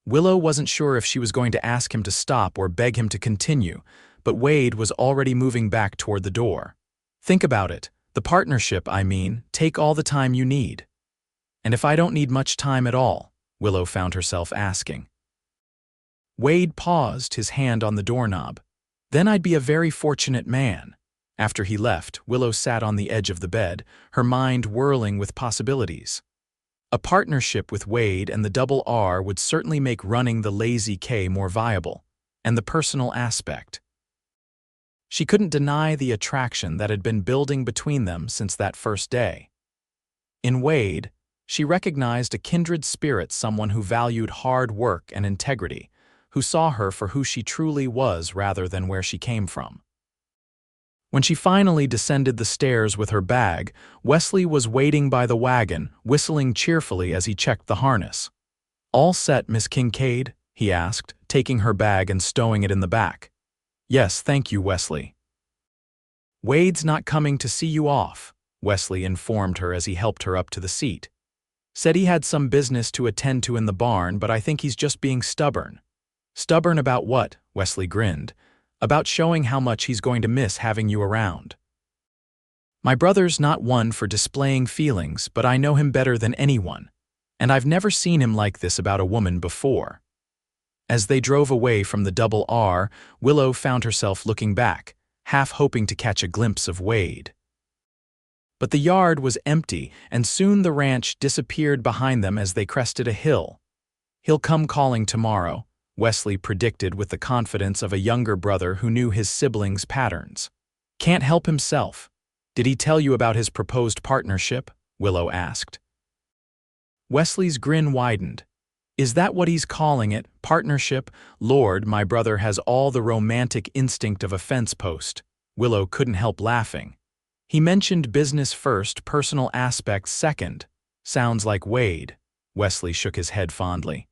Willow wasn't sure if she was going to ask him to stop or beg him to continue, but Wade was already moving back toward the door. "Think about it. The partnership, I mean, take all the time you need." "And if I don't need much time at all?" Willow found herself asking. Wade paused, his hand on the doorknob. "Then I'd be a very fortunate man." After he left, Willow sat on the edge of the bed, her mind whirling with possibilities. A partnership with Wade and the double R would certainly make running the Lazy K more viable, and the personal aspect. She couldn't deny the attraction that had been building between them since that first day. In Wade, She recognized a kindred spirit, someone who valued hard work and integrity, who saw her for who she truly was rather than where she came from. When she finally descended the stairs with her bag, Wesley was waiting by the wagon, whistling cheerfully as he checked the harness. "All set, Miss Kincaid?" he asked, taking her bag and stowing it in the back. "Yes, thank you, Wesley." "Wade's not coming to see you off," Wesley informed her as he helped her up to the seat. "Said he had some business to attend to in the barn, but I think he's just being stubborn." "Stubborn about what?" Wesley grinned. "About showing how much he's going to miss having you around." "My brother's not one for displaying feelings, but I know him better than anyone, and I've never seen him like this about a woman before." As they drove away from the Double R, Willow found herself looking back, half hoping to catch a glimpse of Wade. But the yard was empty, and soon the ranch disappeared behind them as they crested a hill. "He'll come calling tomorrow," Wesley predicted with the confidence of a younger brother who knew his siblings' patterns. "Can't help himself." "Did he tell you about his proposed partnership?" Willow asked. Wesley's grin widened. "Is that what he's calling it, partnership? Lord, my brother has all the romantic instinct of a fence post." Willow couldn't help laughing. "He mentioned business first, personal aspects second. Sounds like Wade." Wesley shook his head fondly.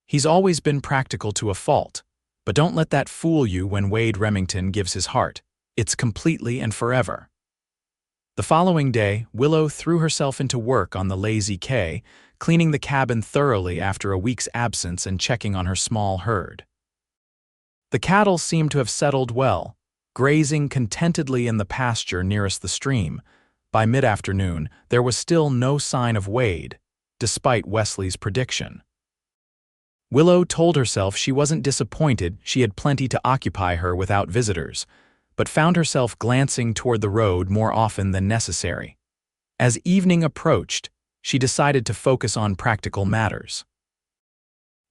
"He's always been practical to a fault, but don't let that fool you when Wade Remmington gives his heart. It's completely and forever." The following day, Willow threw herself into work on the Lazy K, cleaning the cabin thoroughly after a week's absence and checking on her small herd. The cattle seemed to have settled well, grazing contentedly in the pasture nearest the stream. By mid-afternoon, there was still no sign of Wade, despite Wesley's prediction. Willow told herself she wasn't disappointed, she had plenty to occupy her without visitors, but found herself glancing toward the road more often than necessary. As evening approached, she decided to focus on practical matters.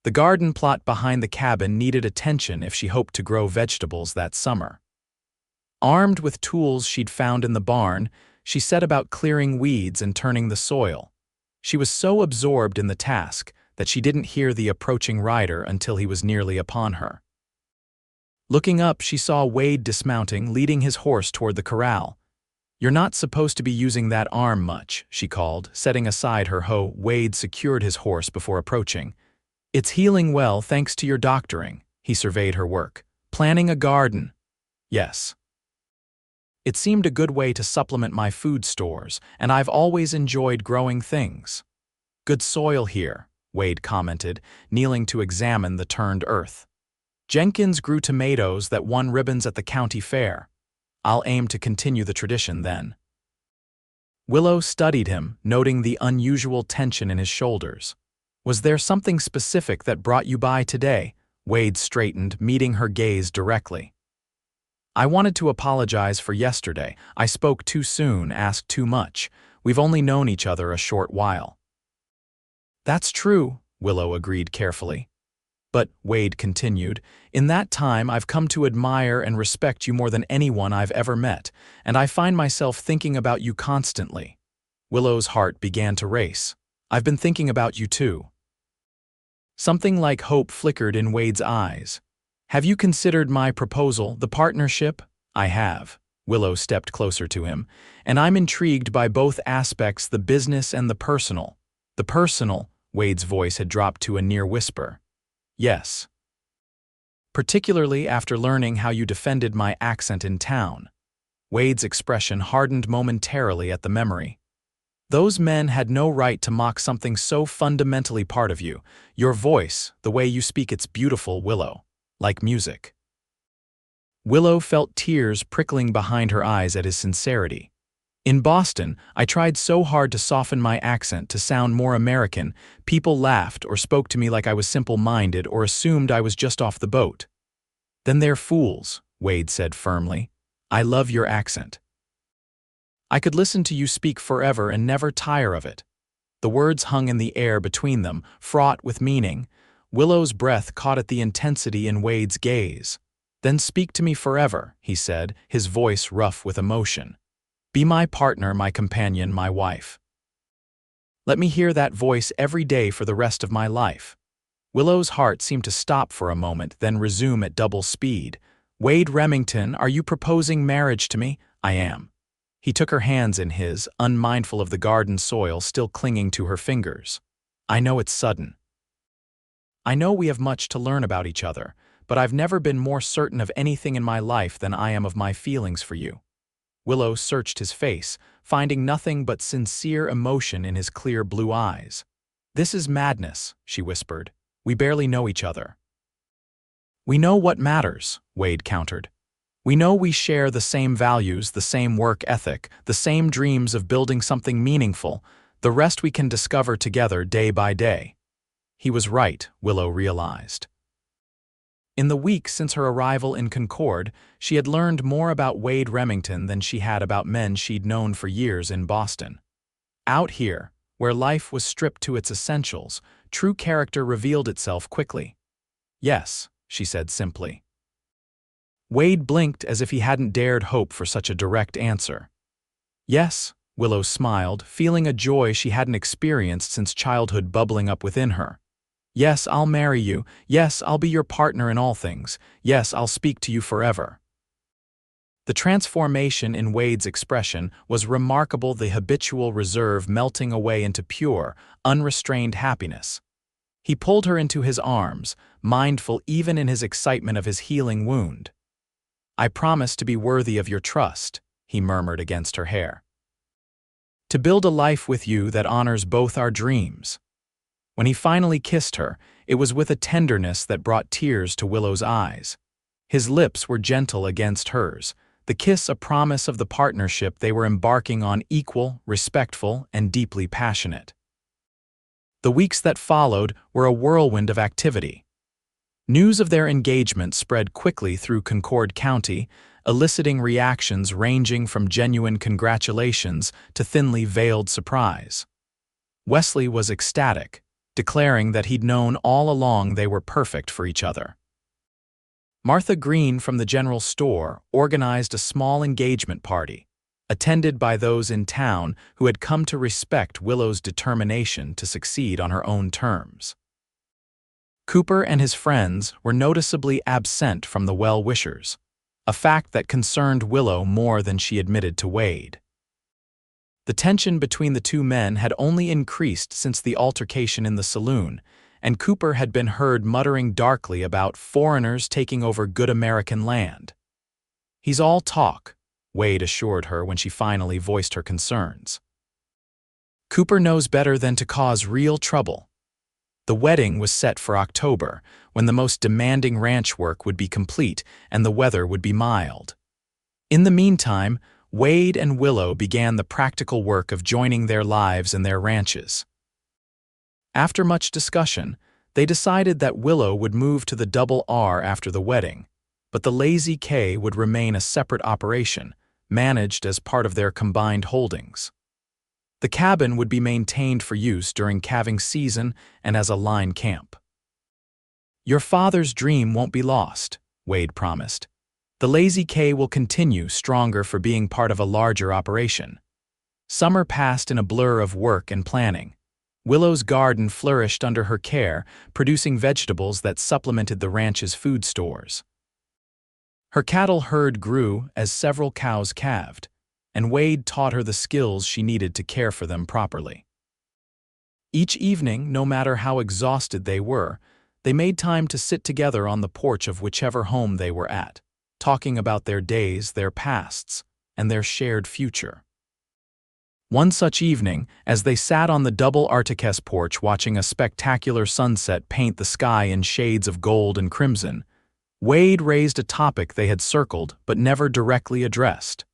The garden plot behind the cabin needed attention if she hoped to grow vegetables that summer. Armed with tools she'd found in the barn, she set about clearing weeds and turning the soil. She was so absorbed in the task that she didn't hear the approaching rider until he was nearly upon her. Looking up, she saw Wade dismounting, leading his horse toward the corral. "You're not supposed to be using that arm much," she called, setting aside her hoe. Wade secured his horse before approaching. "It's healing well thanks to your doctoring." He surveyed her work. "Planting a garden?" "Yes. It seemed a good way to supplement my food stores, and I've always enjoyed growing things." "Good soil here," Wade commented, kneeling to examine the turned earth. "Jenkins grew tomatoes that won ribbons at the county fair. I'll aim to continue the tradition then." Willow studied him, noting the unusual tension in his shoulders. "Was there something specific that brought you by today?" Wade straightened, meeting her gaze directly. "I wanted to apologize for yesterday. I spoke too soon, asked too much. We've only known each other a short while." "That's true," Willow agreed carefully. "But," Wade continued, "in that time I've come to admire and respect you more than anyone I've ever met, and I find myself thinking about you constantly." Willow's heart began to race. "I've been thinking about you too." Something like hope flickered in Wade's eyes. "Have you considered my proposal, the partnership?" "I have." Willow stepped closer to him. "And I'm intrigued by both aspects, the business and the personal." "The personal," Wade's voice had dropped to a near whisper. "Yes. Particularly after learning how you defended my accent in town." Wade's expression hardened momentarily at the memory. "Those men had no right to mock something so fundamentally part of you. Your voice, the way you speak, it's beautiful, Willow. Like music." Willow felt tears prickling behind her eyes at his sincerity. "In Boston, I tried so hard to soften my accent to sound more American. People laughed or spoke to me like I was simple-minded or assumed I was just off the boat." "Then they're fools," Wade said firmly. "I love your accent. I could listen to you speak forever and never tire of it." The words hung in the air between them, fraught with meaning. Willow's breath caught at the intensity in Wade's gaze. "Then speak to me forever," he said, his voice rough with emotion. "Be my partner, my companion, my wife." Let me hear that voice every day for the rest of my life." Willow's heart seemed to stop for a moment, then resume at double speed. "Wade Remmington, are you proposing marriage to me?" "I am." He took her hands in his, unmindful of the garden soil still clinging to her fingers. "I know it's sudden. I know we have much to learn about each other, but I've never been more certain of anything in my life than I am of my feelings for you." Willow searched his face, finding nothing but sincere emotion in his clear blue eyes. "This is madness," she whispered. "We barely know each other." "We know what matters," Wade countered. "We know we share the same values, the same work ethic, the same dreams of building something meaningful. The rest we can discover together day by day." He was right, Willow realized. In the weeks since her arrival in Concord, she had learned more about Wade Remmington than she had about men she'd known for years in Boston. Out here, where life was stripped to its essentials, true character revealed itself quickly. "Yes," she said simply. Wade blinked as if he hadn't dared hope for such a direct answer. "Yes," Willow smiled, feeling a joy she hadn't experienced since childhood bubbling up within her. "Yes, I'll marry you. Yes, I'll be your partner in all things. Yes, I'll speak to you forever." The transformation in Wade's expression was remarkable, the habitual reserve melting away into pure, unrestrained happiness. He pulled her into his arms, mindful even in his excitement of his healing wound. "I promise to be worthy of your trust," he murmured against her hair. "To build a life with you that honors both our dreams." When he finally kissed her, it was with a tenderness that brought tears to Willow's eyes. His lips were gentle against hers, the kiss a promise of the partnership they were embarking on, equal, respectful, and deeply passionate. The weeks that followed were a whirlwind of activity. News of their engagement spread quickly through Concord County, eliciting reactions ranging from genuine congratulations to thinly veiled surprise. Wesley was ecstatic, declaring that he'd known all along they were perfect for each other. Martha Green from the general store organized a small engagement party, attended by those in town who had come to respect Willow's determination to succeed on her own terms. Cooper and his friends were noticeably absent from the well-wishers, a fact that concerned Willow more than she admitted to Wade. The tension between the two men had only increased since the altercation in the saloon, and Cooper had been heard muttering darkly about foreigners taking over good American land. "He's all talk," Wade assured her when she finally voiced her concerns. "Cooper knows better than to cause real trouble." The wedding was set for October, when the most demanding ranch work would be complete and the weather would be mild. In the meantime, Wade and Willow began the practical work of joining their lives and their ranches. After much discussion, they decided that Willow would move to the Double R after the wedding, but the Lazy K would remain a separate operation, managed as part of their combined holdings. The cabin would be maintained for use during calving season and as a line camp. "Your father's dream won't be lost," Wade promised. "The Lazy K will continue stronger for being part of a larger operation." Summer passed in a blur of work and planning. Willow's garden flourished under her care, producing vegetables that supplemented the ranch's food stores. Her cattle herd grew as several cows calved, and Wade taught her the skills she needed to care for them properly. Each evening, no matter how exhausted they were, they made time to sit together on the porch of whichever home they were at, talking about their days, their pasts, and their shared future. One such evening, as they sat on the double Artiques porch watching a spectacular sunset paint the sky in shades of gold and crimson, Wade raised a topic they had circled but never directly addressed.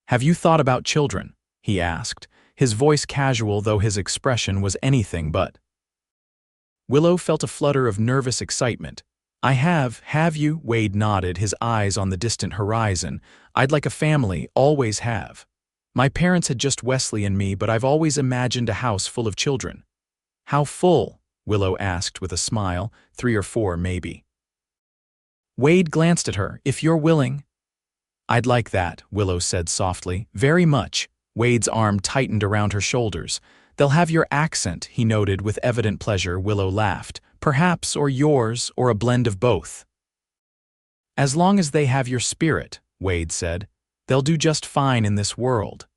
"Have you thought about children?" he asked, his voice casual though his expression was anything but. Willow felt a flutter of nervous excitement. "I have you?" Wade nodded, his eyes on the distant horizon. "I'd like a family, always have. My parents had just Wesley and me, but I've always imagined a house full of children." "How full?" Willow asked with a smile. 3 or 4, maybe." Wade glanced at her. "If you're willing." "I'd like that," Willow said softly. "Very much." Wade's arm tightened around her shoulders. They'll have your accent, he noted with evident pleasure. Willow laughed. Perhaps, or yours, or a blend of both. As long as they have your spirit, Wade said, they'll do just fine in this world.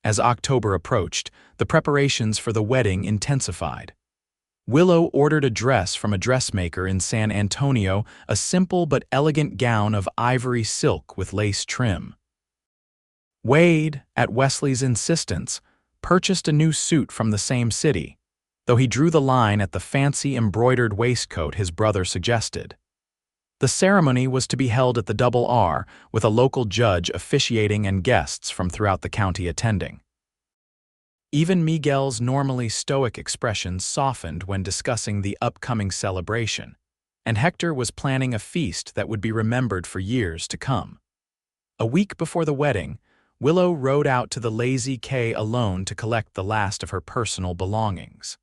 As October approached, the preparations for the wedding intensified. Willow ordered a dress from a dressmaker in San Antonio, a simple but elegant gown of ivory silk with lace trim. Wade, at Wesley's insistence, purchased a new suit from the same city, though he drew the line at the fancy embroidered waistcoat his brother suggested. The ceremony was to be held at the Double R, with a local judge officiating and guests from throughout the county attending. Even Miguel's normally stoic expressions softened when discussing the upcoming celebration, and Hector was planning a feast that would be remembered for years to come. A week before the wedding, Willow rode out to the Lazy K alone to collect the last of her personal belongings.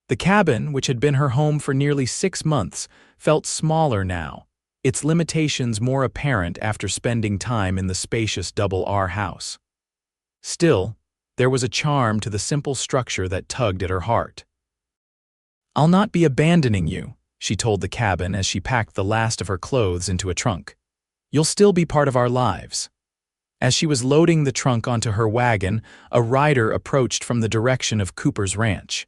The cabin, which had been her home for nearly 6 months, felt smaller now, its limitations more apparent after spending time in the spacious Double R house. Still, there was a charm to the simple structure that tugged at her heart. "I'll not be abandoning you," she told the cabin as she packed the last of her clothes into a trunk. "You'll still be part of our lives." As she was loading the trunk onto her wagon, a rider approached from the direction of Cooper's ranch.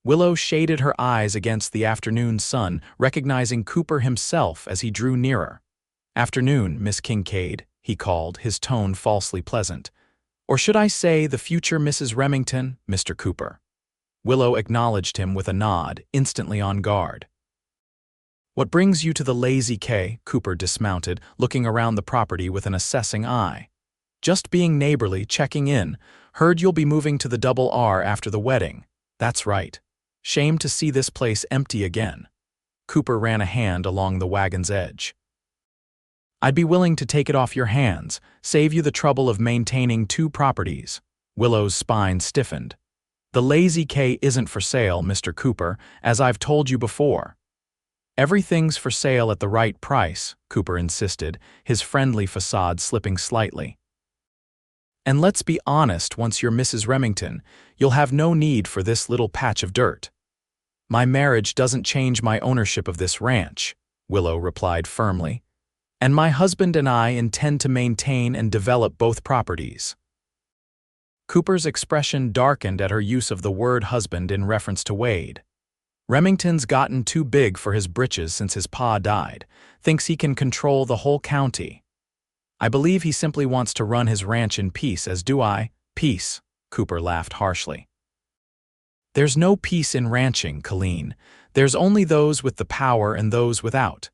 Willow shaded her eyes against the afternoon sun, recognizing Cooper himself as he drew nearer. "Afternoon, Miss Kincaid," he called, his tone falsely pleasant. "Or should I say the future Mrs. Remmington, Mr. Cooper?" Willow acknowledged him with a nod, instantly on guard. "What brings you to the Lazy K?" Cooper dismounted, looking around the property with an assessing eye. "Just being neighborly, checking in. Heard you'll be moving to the Double R after the wedding." "That's right. Shame to see this place empty again." Cooper ran a hand along the wagon's edge. "I'd be willing to take it off your hands, save you the trouble of maintaining 2 properties." Willow's spine stiffened. "The Lazy K isn't for sale, Mr. Cooper, as I've told you before." "Everything's for sale at the right price," Cooper insisted, his friendly facade slipping slightly. "And let's be honest, once you're Mrs. Remmington, you'll have no need for this little patch of dirt." "My marriage doesn't change my ownership of this ranch," Willow replied firmly. "And my husband and I intend to maintain and develop both properties." Cooper's expression darkened at her use of the word husband in reference to Wade. "Remington's gotten too big for his britches since his pa died, thinks he can control the whole county. I believe he simply wants to run his ranch in peace, as do I." "Peace," Cooper laughed harshly. "There's no peace in ranching, Colleen. There's only those with the power and those without."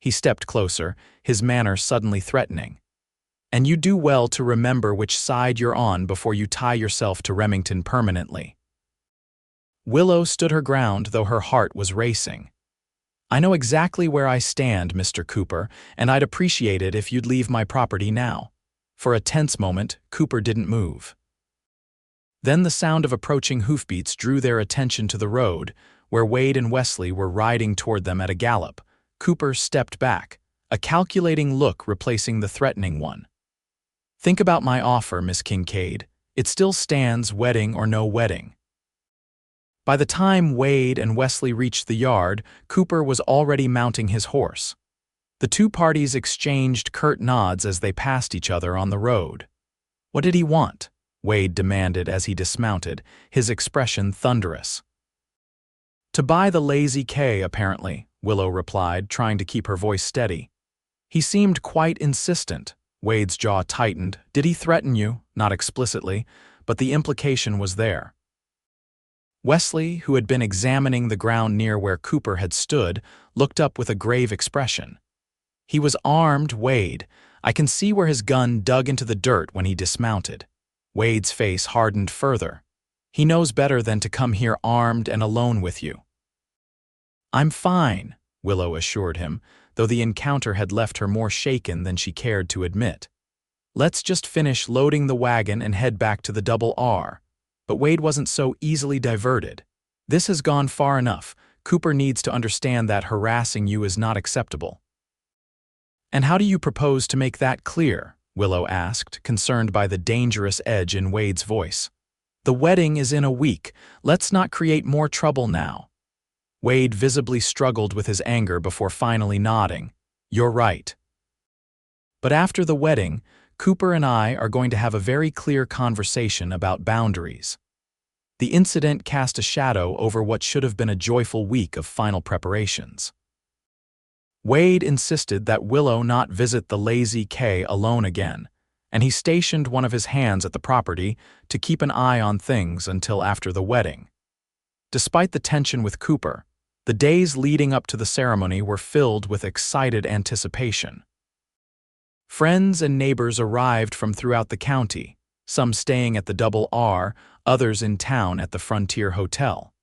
He stepped closer, his manner suddenly threatening. "And you do well to remember which side you're on before you tie yourself to Remmington permanently." Willow stood her ground, though her heart was racing. "I know exactly where I stand, Mr. Cooper, and I'd appreciate it if you'd leave my property now." For a tense moment, Cooper didn't move. Then the sound of approaching hoofbeats drew their attention to the road, where Wade and Wesley were riding toward them at a gallop. Cooper stepped back, a calculating look replacing the threatening one. "Think about my offer, Miss Kincaid. It still stands, wedding or no wedding." By the time Wade and Wesley reached the yard, Cooper was already mounting his horse. The 2 parties exchanged curt nods as they passed each other on the road. "What did he want?" Wade demanded as he dismounted, his expression thunderous. "To buy the Lazy K, apparently," Willow replied, trying to keep her voice steady. "He seemed quite insistent." Wade's jaw tightened. "Did he threaten you?" Not explicitly, but the implication was there. Wesley, who had been examining the ground near where Cooper had stood, looked up with a grave expression. "He was armed, Wade. I can see where his gun dug into the dirt when he dismounted." Wade's face hardened further. "He knows better than to come here armed and alone with you." "I'm fine," Willow assured him, though the encounter had left her more shaken than she cared to admit. "Let's just finish loading the wagon and head back to the Double R." But Wade wasn't so easily diverted. "This has gone far enough. Cooper needs to understand that harassing you is not acceptable." "And how do you propose to make that clear?" Willow asked, concerned by the dangerous edge in Wade's voice. The wedding is in a week. Let's not create more trouble now. Wade visibly struggled with his anger before finally nodding. You're right. But after the wedding, Cooper and I are going to have a very clear conversation about boundaries. The incident cast a shadow over what should have been a joyful week of final preparations. Wade insisted that Willow not visit the Lazy K alone again, and he stationed one of his hands at the property to keep an eye on things until after the wedding. Despite the tension with Cooper, the days leading up to the ceremony were filled with excited anticipation. Friends and neighbors arrived from throughout the county, some staying at the Double R, others in town at the Frontier Hotel.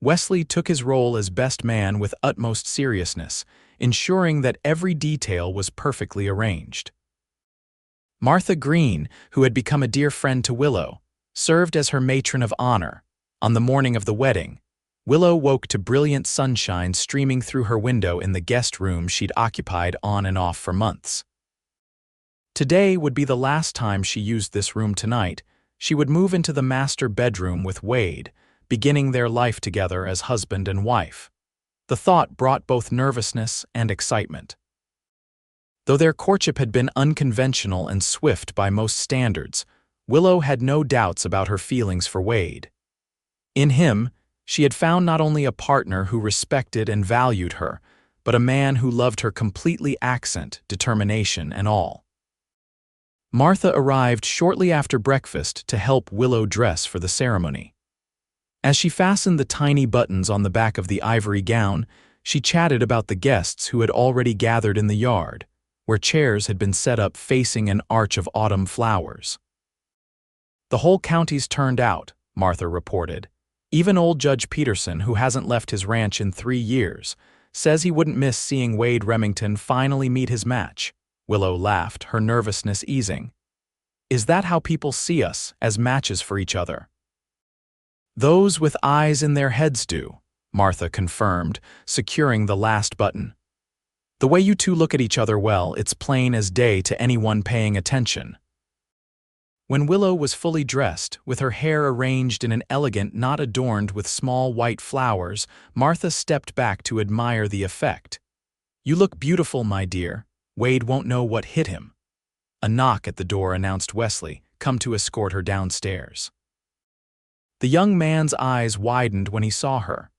Wesley took his role as best man with utmost seriousness, ensuring that every detail was perfectly arranged. Martha Green, who had become a dear friend to Willow, served as her matron of honor. On the morning of the wedding, Willow woke to brilliant sunshine streaming through her window in the guest room she'd occupied on and off for months. Today would be the last time she used this room tonight. She would move into the master bedroom with Wade, beginning their life together as husband and wife. The thought brought both nervousness and excitement. Though their courtship had been unconventional and swift by most standards, Willow had no doubts about her feelings for Wade. In him, she had found not only a partner who respected and valued her, but a man who loved her completely, accent, determination, and all. Martha arrived shortly after breakfast to help Willow dress for the ceremony. As she fastened the tiny buttons on the back of the ivory gown, she chatted about the guests who had already gathered in the yard, where chairs had been set up facing an arch of autumn flowers. The whole county's turned out, Martha reported. Even old Judge Peterson, who hasn't left his ranch in 3 years, says he wouldn't miss seeing Wade Remmington finally meet his match. Willow laughed, her nervousness easing. Is that how people see us, as matches for each other? Those with eyes in their heads do, Martha confirmed, securing the last button. The way you two look at each other, well, it's plain as day to anyone paying attention. When Willow was fully dressed, with her hair arranged in an elegant knot adorned with small white flowers, Martha stepped back to admire the effect. You look beautiful, my dear. Wade won't know what hit him. A knock at the door announced Wesley, come to escort her downstairs. The young man's eyes widened when he saw her.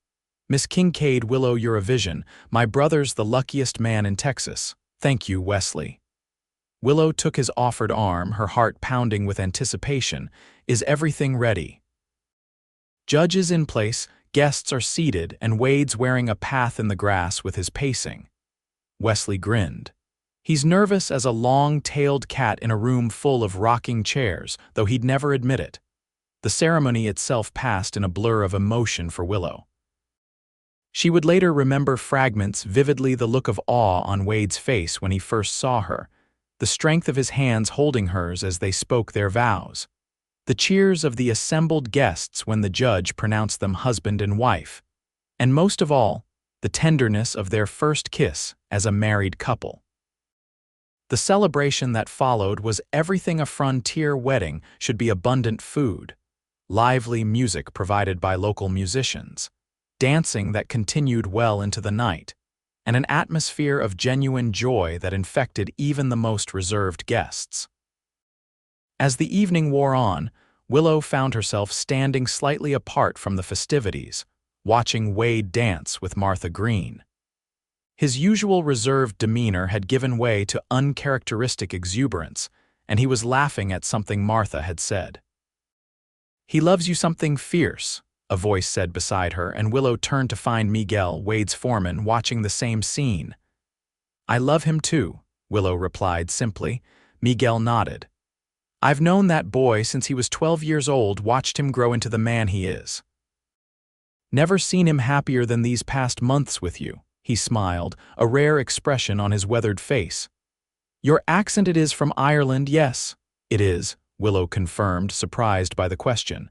Miss Kincaid, Willow Eurovision, my brother's the luckiest man in Texas. Thank you, Wesley. Willow took his offered arm, her heart pounding with anticipation. Is everything ready? Judge is in place, guests are seated, and Wade's wearing a path in the grass with his pacing. Wesley grinned. He's nervous as a long-tailed cat in a room full of rocking chairs, though he'd never admit it. The ceremony itself passed in a blur of emotion for Willow. She would later remember fragments vividly, the look of awe on Wade's face when he first saw her, the strength of his hands holding hers as they spoke their vows, the cheers of the assembled guests when the judge pronounced them husband and wife, and most of all, the tenderness of their first kiss as a married couple. The celebration that followed was everything a frontier wedding should be: abundant food, lively music provided by local musicians, dancing that continued well into the night, and an atmosphere of genuine joy that infected even the most reserved guests. As the evening wore on, Willow found herself standing slightly apart from the festivities, watching Wade dance with Martha Green. His usual reserved demeanor had given way to uncharacteristic exuberance, and he was laughing at something Martha had said. He loves you something fierce, a voice said beside her, and Willow turned to find Miguel, Wade's foreman, watching the same scene. I love him too, Willow replied simply. Miguel nodded. I've known that boy since he was 12 years old, watched him grow into the man he is. Never seen him happier than these past months with you, he smiled, a rare expression on his weathered face. Your accent, it is from Ireland, yes? It is, Willow confirmed, surprised by the question.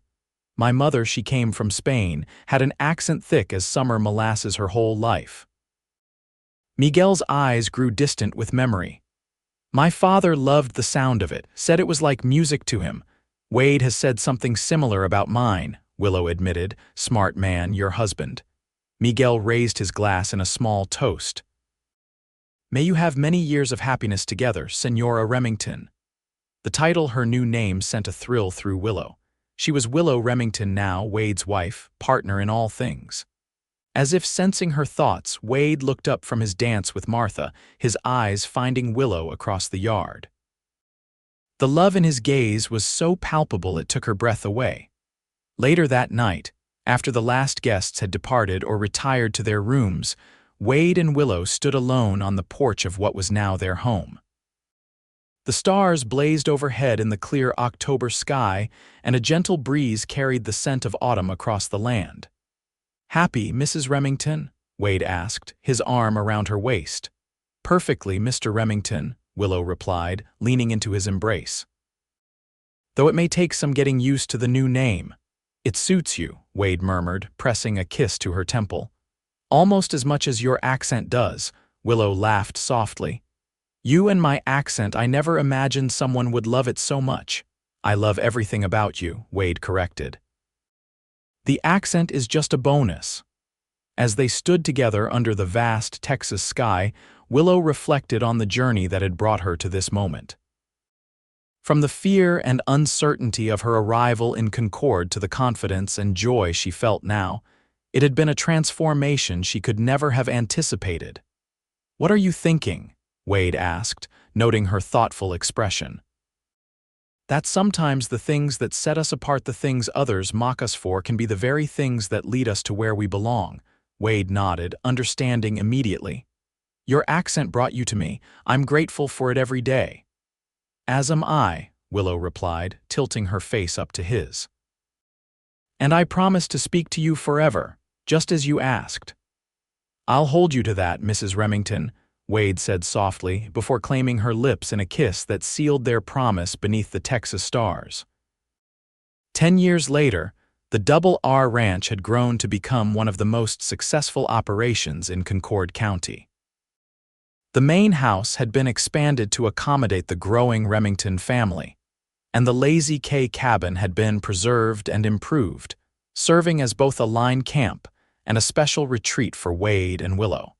My mother, she came from Spain, had an accent thick as summer molasses her whole life. Miguel's eyes grew distant with memory. My father loved the sound of it, said it was like music to him. Wade has said something similar about mine, Willow admitted. Smart man, your husband. Miguel raised his glass in a small toast. May you have many years of happiness together, Senora Remmington. The title, her new name, sent a thrill through Willow. She was Willow Remmington now, Wade's wife, partner in all things. As if sensing her thoughts, Wade looked up from his dance with Martha, his eyes finding Willow across the yard. The love in his gaze was so palpable it took her breath away. Later that night, after the last guests had departed or retired to their rooms, Wade and Willow stood alone on the porch of what was now their home. The stars blazed overhead in the clear October sky, and a gentle breeze carried the scent of autumn across the land. "Happy, Mrs. Remmington?" Wade asked, his arm around her waist. "Perfectly, Mr. Remmington," Willow replied, leaning into his embrace. "Though it may take some getting used to the new name." "It suits you," Wade murmured, pressing a kiss to her temple. "Almost as much as your accent does," Willow laughed softly. "You and my accent, I never imagined someone would love it so much." "I love everything about you," Wade corrected. "The accent is just a bonus." As they stood together under the vast Texas sky, Willow reflected on the journey that had brought her to this moment. From the fear and uncertainty of her arrival in Concord to the confidence and joy she felt now, it had been a transformation she could never have anticipated. "What are you thinking?" Wade asked, noting her thoughtful expression. "That sometimes the things that set us apart, the things others mock us for, can be the very things that lead us to where we belong." Wade nodded, understanding immediately. "Your accent brought you to me. I'm grateful for it every day." "As am I," Willow replied, tilting her face up to his. "And I promise to speak to you forever, just as you asked." "I'll hold you to that, Mrs. Remmington," Wade said softly, before claiming her lips in a kiss that sealed their promise beneath the Texas stars. 10 years later, the Double R Ranch had grown to become one of the most successful operations in Concord County. The main house had been expanded to accommodate the growing Remmington family, and the Lazy K cabin had been preserved and improved, serving as both a line camp and a special retreat for Wade and Willow.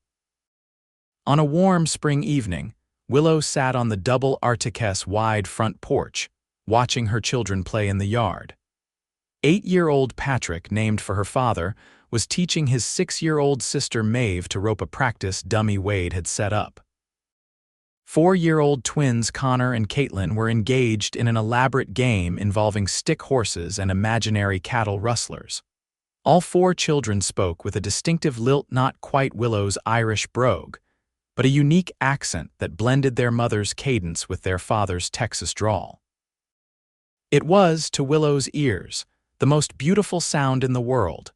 On a warm spring evening, Willow sat on the Double Artiquette's wide front porch, watching her children play in the yard. 8-year-old Patrick, named for her father, was teaching his 6-year-old sister Maeve to rope a practice dummy Wade had set up. 4-year-old twins Connor and Caitlin were engaged in an elaborate game involving stick horses and imaginary cattle rustlers. All 4 children spoke with a distinctive lilt, not quite Willow's Irish brogue, but a unique accent that blended their mother's cadence with their father's Texas drawl. It was, to Willow's ears, the most beautiful sound in the world.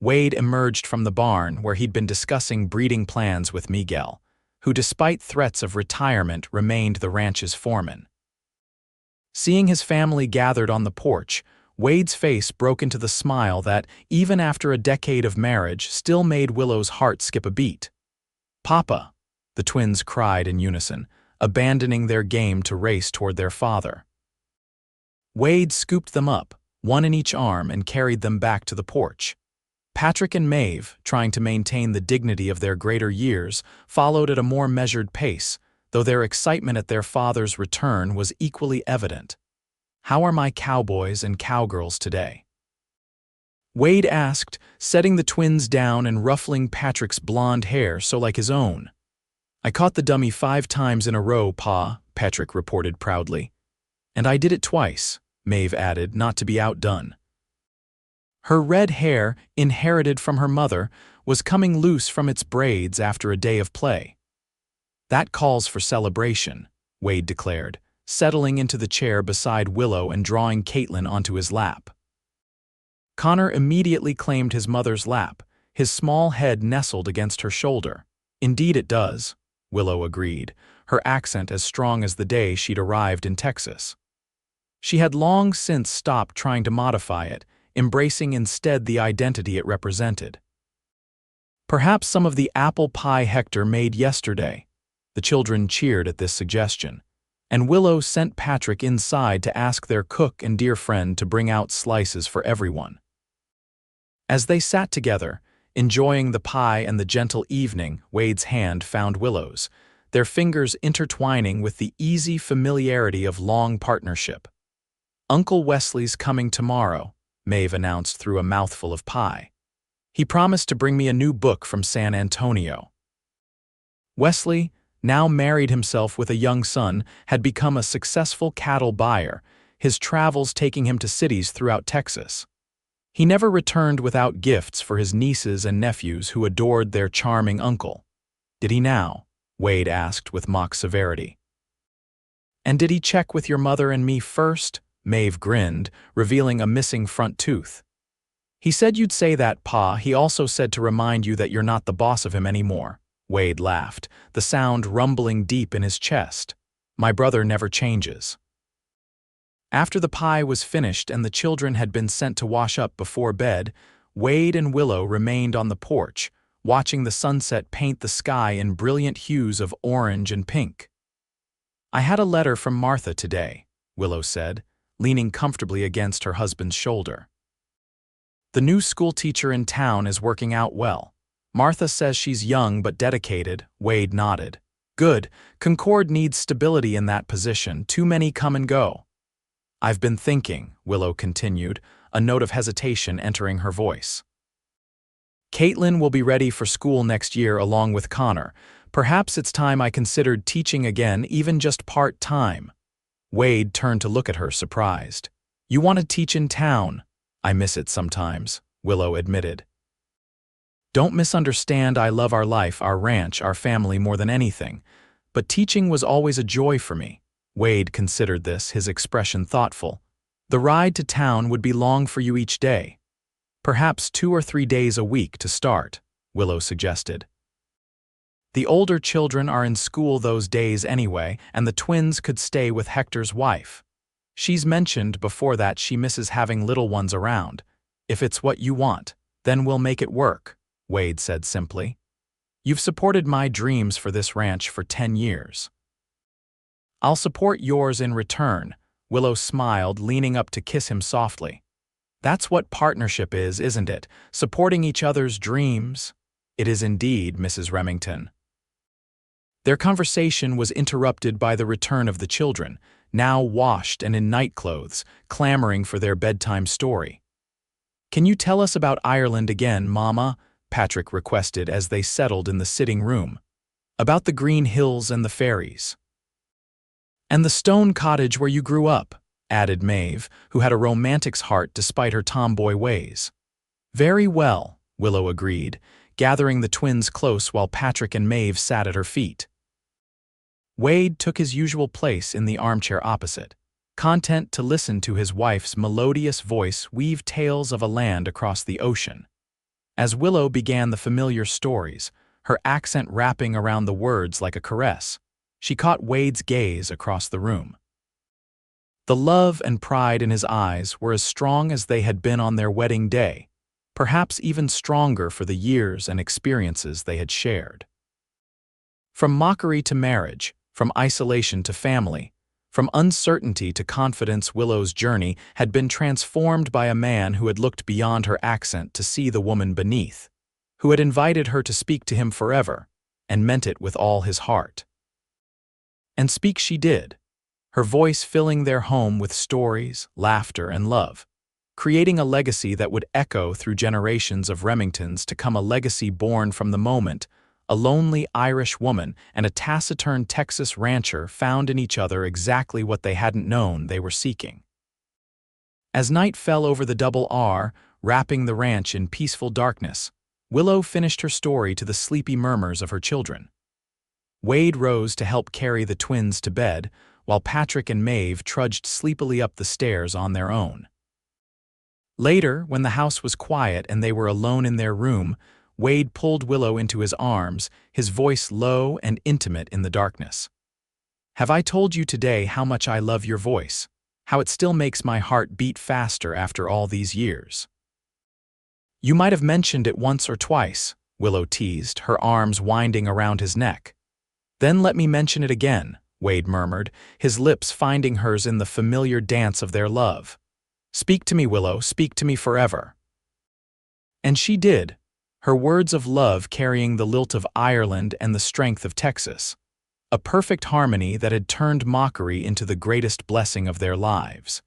Wade emerged from the barn where he'd been discussing breeding plans with Miguel, who despite threats of retirement remained the ranch's foreman. Seeing his family gathered on the porch, Wade's face broke into the smile that, even after a decade of marriage, still made Willow's heart skip a beat. "Papa!" the twins cried in unison, abandoning their game to race toward their father. Wade scooped them up, one in each arm, and carried them back to the porch. Patrick and Maeve, trying to maintain the dignity of their greater years, followed at a more measured pace, though their excitement at their father's return was equally evident. "How are my cowboys and cowgirls today?" Wade asked, setting the twins down and ruffling Patrick's blonde hair so like his own. "I caught the dummy 5 times in a row, Pa," Patrick reported proudly. "And I did it twice," Maeve added, not to be outdone. Her red hair, inherited from her mother, was coming loose from its braids after a day of play. "That calls for celebration," Wade declared, settling into the chair beside Willow and drawing Caitlin onto his lap. Connor immediately claimed his mother's lap, his small head nestled against her shoulder. "Indeed it does," Willow agreed, her accent as strong as the day she'd arrived in Texas. She had long since stopped trying to modify it, embracing instead the identity it represented. "Perhaps some of the apple pie Hector made yesterday." The children cheered at this suggestion. and Willow sent Patrick inside to ask their cook and dear friend to bring out slices for everyone. As they sat together, enjoying the pie and the gentle evening, Wade's hand found Willow's, their fingers intertwining with the easy familiarity of long partnership. "Uncle Wesley's coming tomorrow," Maeve announced through a mouthful of pie. "He promised to bring me a new book from San Antonio." Wesley, now married himself with a young son, had become a successful cattle buyer, his travels taking him to cities throughout Texas. He never returned without gifts for his nieces and nephews who adored their charming uncle. "Did he now?" Wade asked with mock severity. "And did he check with your mother and me first?" Maeve grinned, revealing a missing front tooth. "He said you'd say that, Pa. He also said to remind you that you're not the boss of him anymore." Wade laughed, the sound rumbling deep in his chest. "My brother never changes." After the pie was finished and the children had been sent to wash up before bed, Wade and Willow remained on the porch, watching the sunset paint the sky in brilliant hues of orange and pink. "I had a letter from Martha today," Willow said, leaning comfortably against her husband's shoulder. "The new schoolteacher in town is working out well. Martha says she's young but dedicated." Wade nodded. "Good. Concord needs stability in that position. Too many come and go." "I've been thinking," Willow continued, a note of hesitation entering her voice. "Caitlin will be ready for school next year along with Connor. Perhaps it's time I considered teaching again, even just part-time." Wade turned to look at her, surprised. "You want to teach in town?" "I miss it sometimes," Willow admitted. "Don't misunderstand, I love our life, our ranch, our family more than anything. But teaching was always a joy for me." Wade considered this, his expression thoughtful. "The ride to town would be long for you each day." "Perhaps 2 or 3 days a week to start," Willow suggested. "The older children are in school those days anyway, and the twins could stay with Hector's wife. She's mentioned before that she misses having little ones around. If it's what you want, then we'll make it work," Wade said simply. "You've supported my dreams for this ranch for 10 years. I'll support yours in return," Willow smiled, leaning up to kiss him softly. "That's what partnership is, isn't it? Supporting each other's dreams." "It is indeed, Mrs. Remmington." Their conversation was interrupted by the return of the children, now washed and in nightclothes, clamoring for their bedtime story. "Can you tell us about Ireland again, Mama?" Patrick requested as they settled in the sitting room. "About the green hills and the fairies." "And the stone cottage where you grew up," added Maeve, who had a romantic's heart despite her tomboy ways. "Very well," Willow agreed, gathering the twins close while Patrick and Maeve sat at her feet. Wade took his usual place in the armchair opposite, content to listen to his wife's melodious voice weave tales of a land across the ocean. As Willow began the familiar stories, her accent wrapping around the words like a caress, she caught Wade's gaze across the room. The love and pride in his eyes were as strong as they had been on their wedding day, perhaps even stronger for the years and experiences they had shared. From mockery to marriage, from isolation to family, from uncertainty to confidence, Willow's journey had been transformed by a man who had looked beyond her accent to see the woman beneath, who had invited her to speak to him forever, and meant it with all his heart. And speak she did, her voice filling their home with stories, laughter, and love, creating a legacy that would echo through generations of Remingtons to come, a legacy born from the moment a lonely Irish woman and a taciturn Texas rancher found in each other exactly what they hadn't known they were seeking. As night fell over the Double R, wrapping the ranch in peaceful darkness, Willow finished her story to the sleepy murmurs of her children. Wade rose to help carry the twins to bed, while Patrick and Maeve trudged sleepily up the stairs on their own. Later, when the house was quiet and they were alone in their room, Wade pulled Willow into his arms, his voice low and intimate in the darkness. "Have I told you today how much I love your voice? How it still makes my heart beat faster after all these years?" "You might have mentioned it once or twice," Willow teased, her arms winding around his neck. "Then let me mention it again," Wade murmured, his lips finding hers in the familiar dance of their love. "Speak to me, Willow, speak to me forever." And she did, her words of love carrying the lilt of Ireland and the strength of Texas, a perfect harmony that had turned mockery into the greatest blessing of their lives.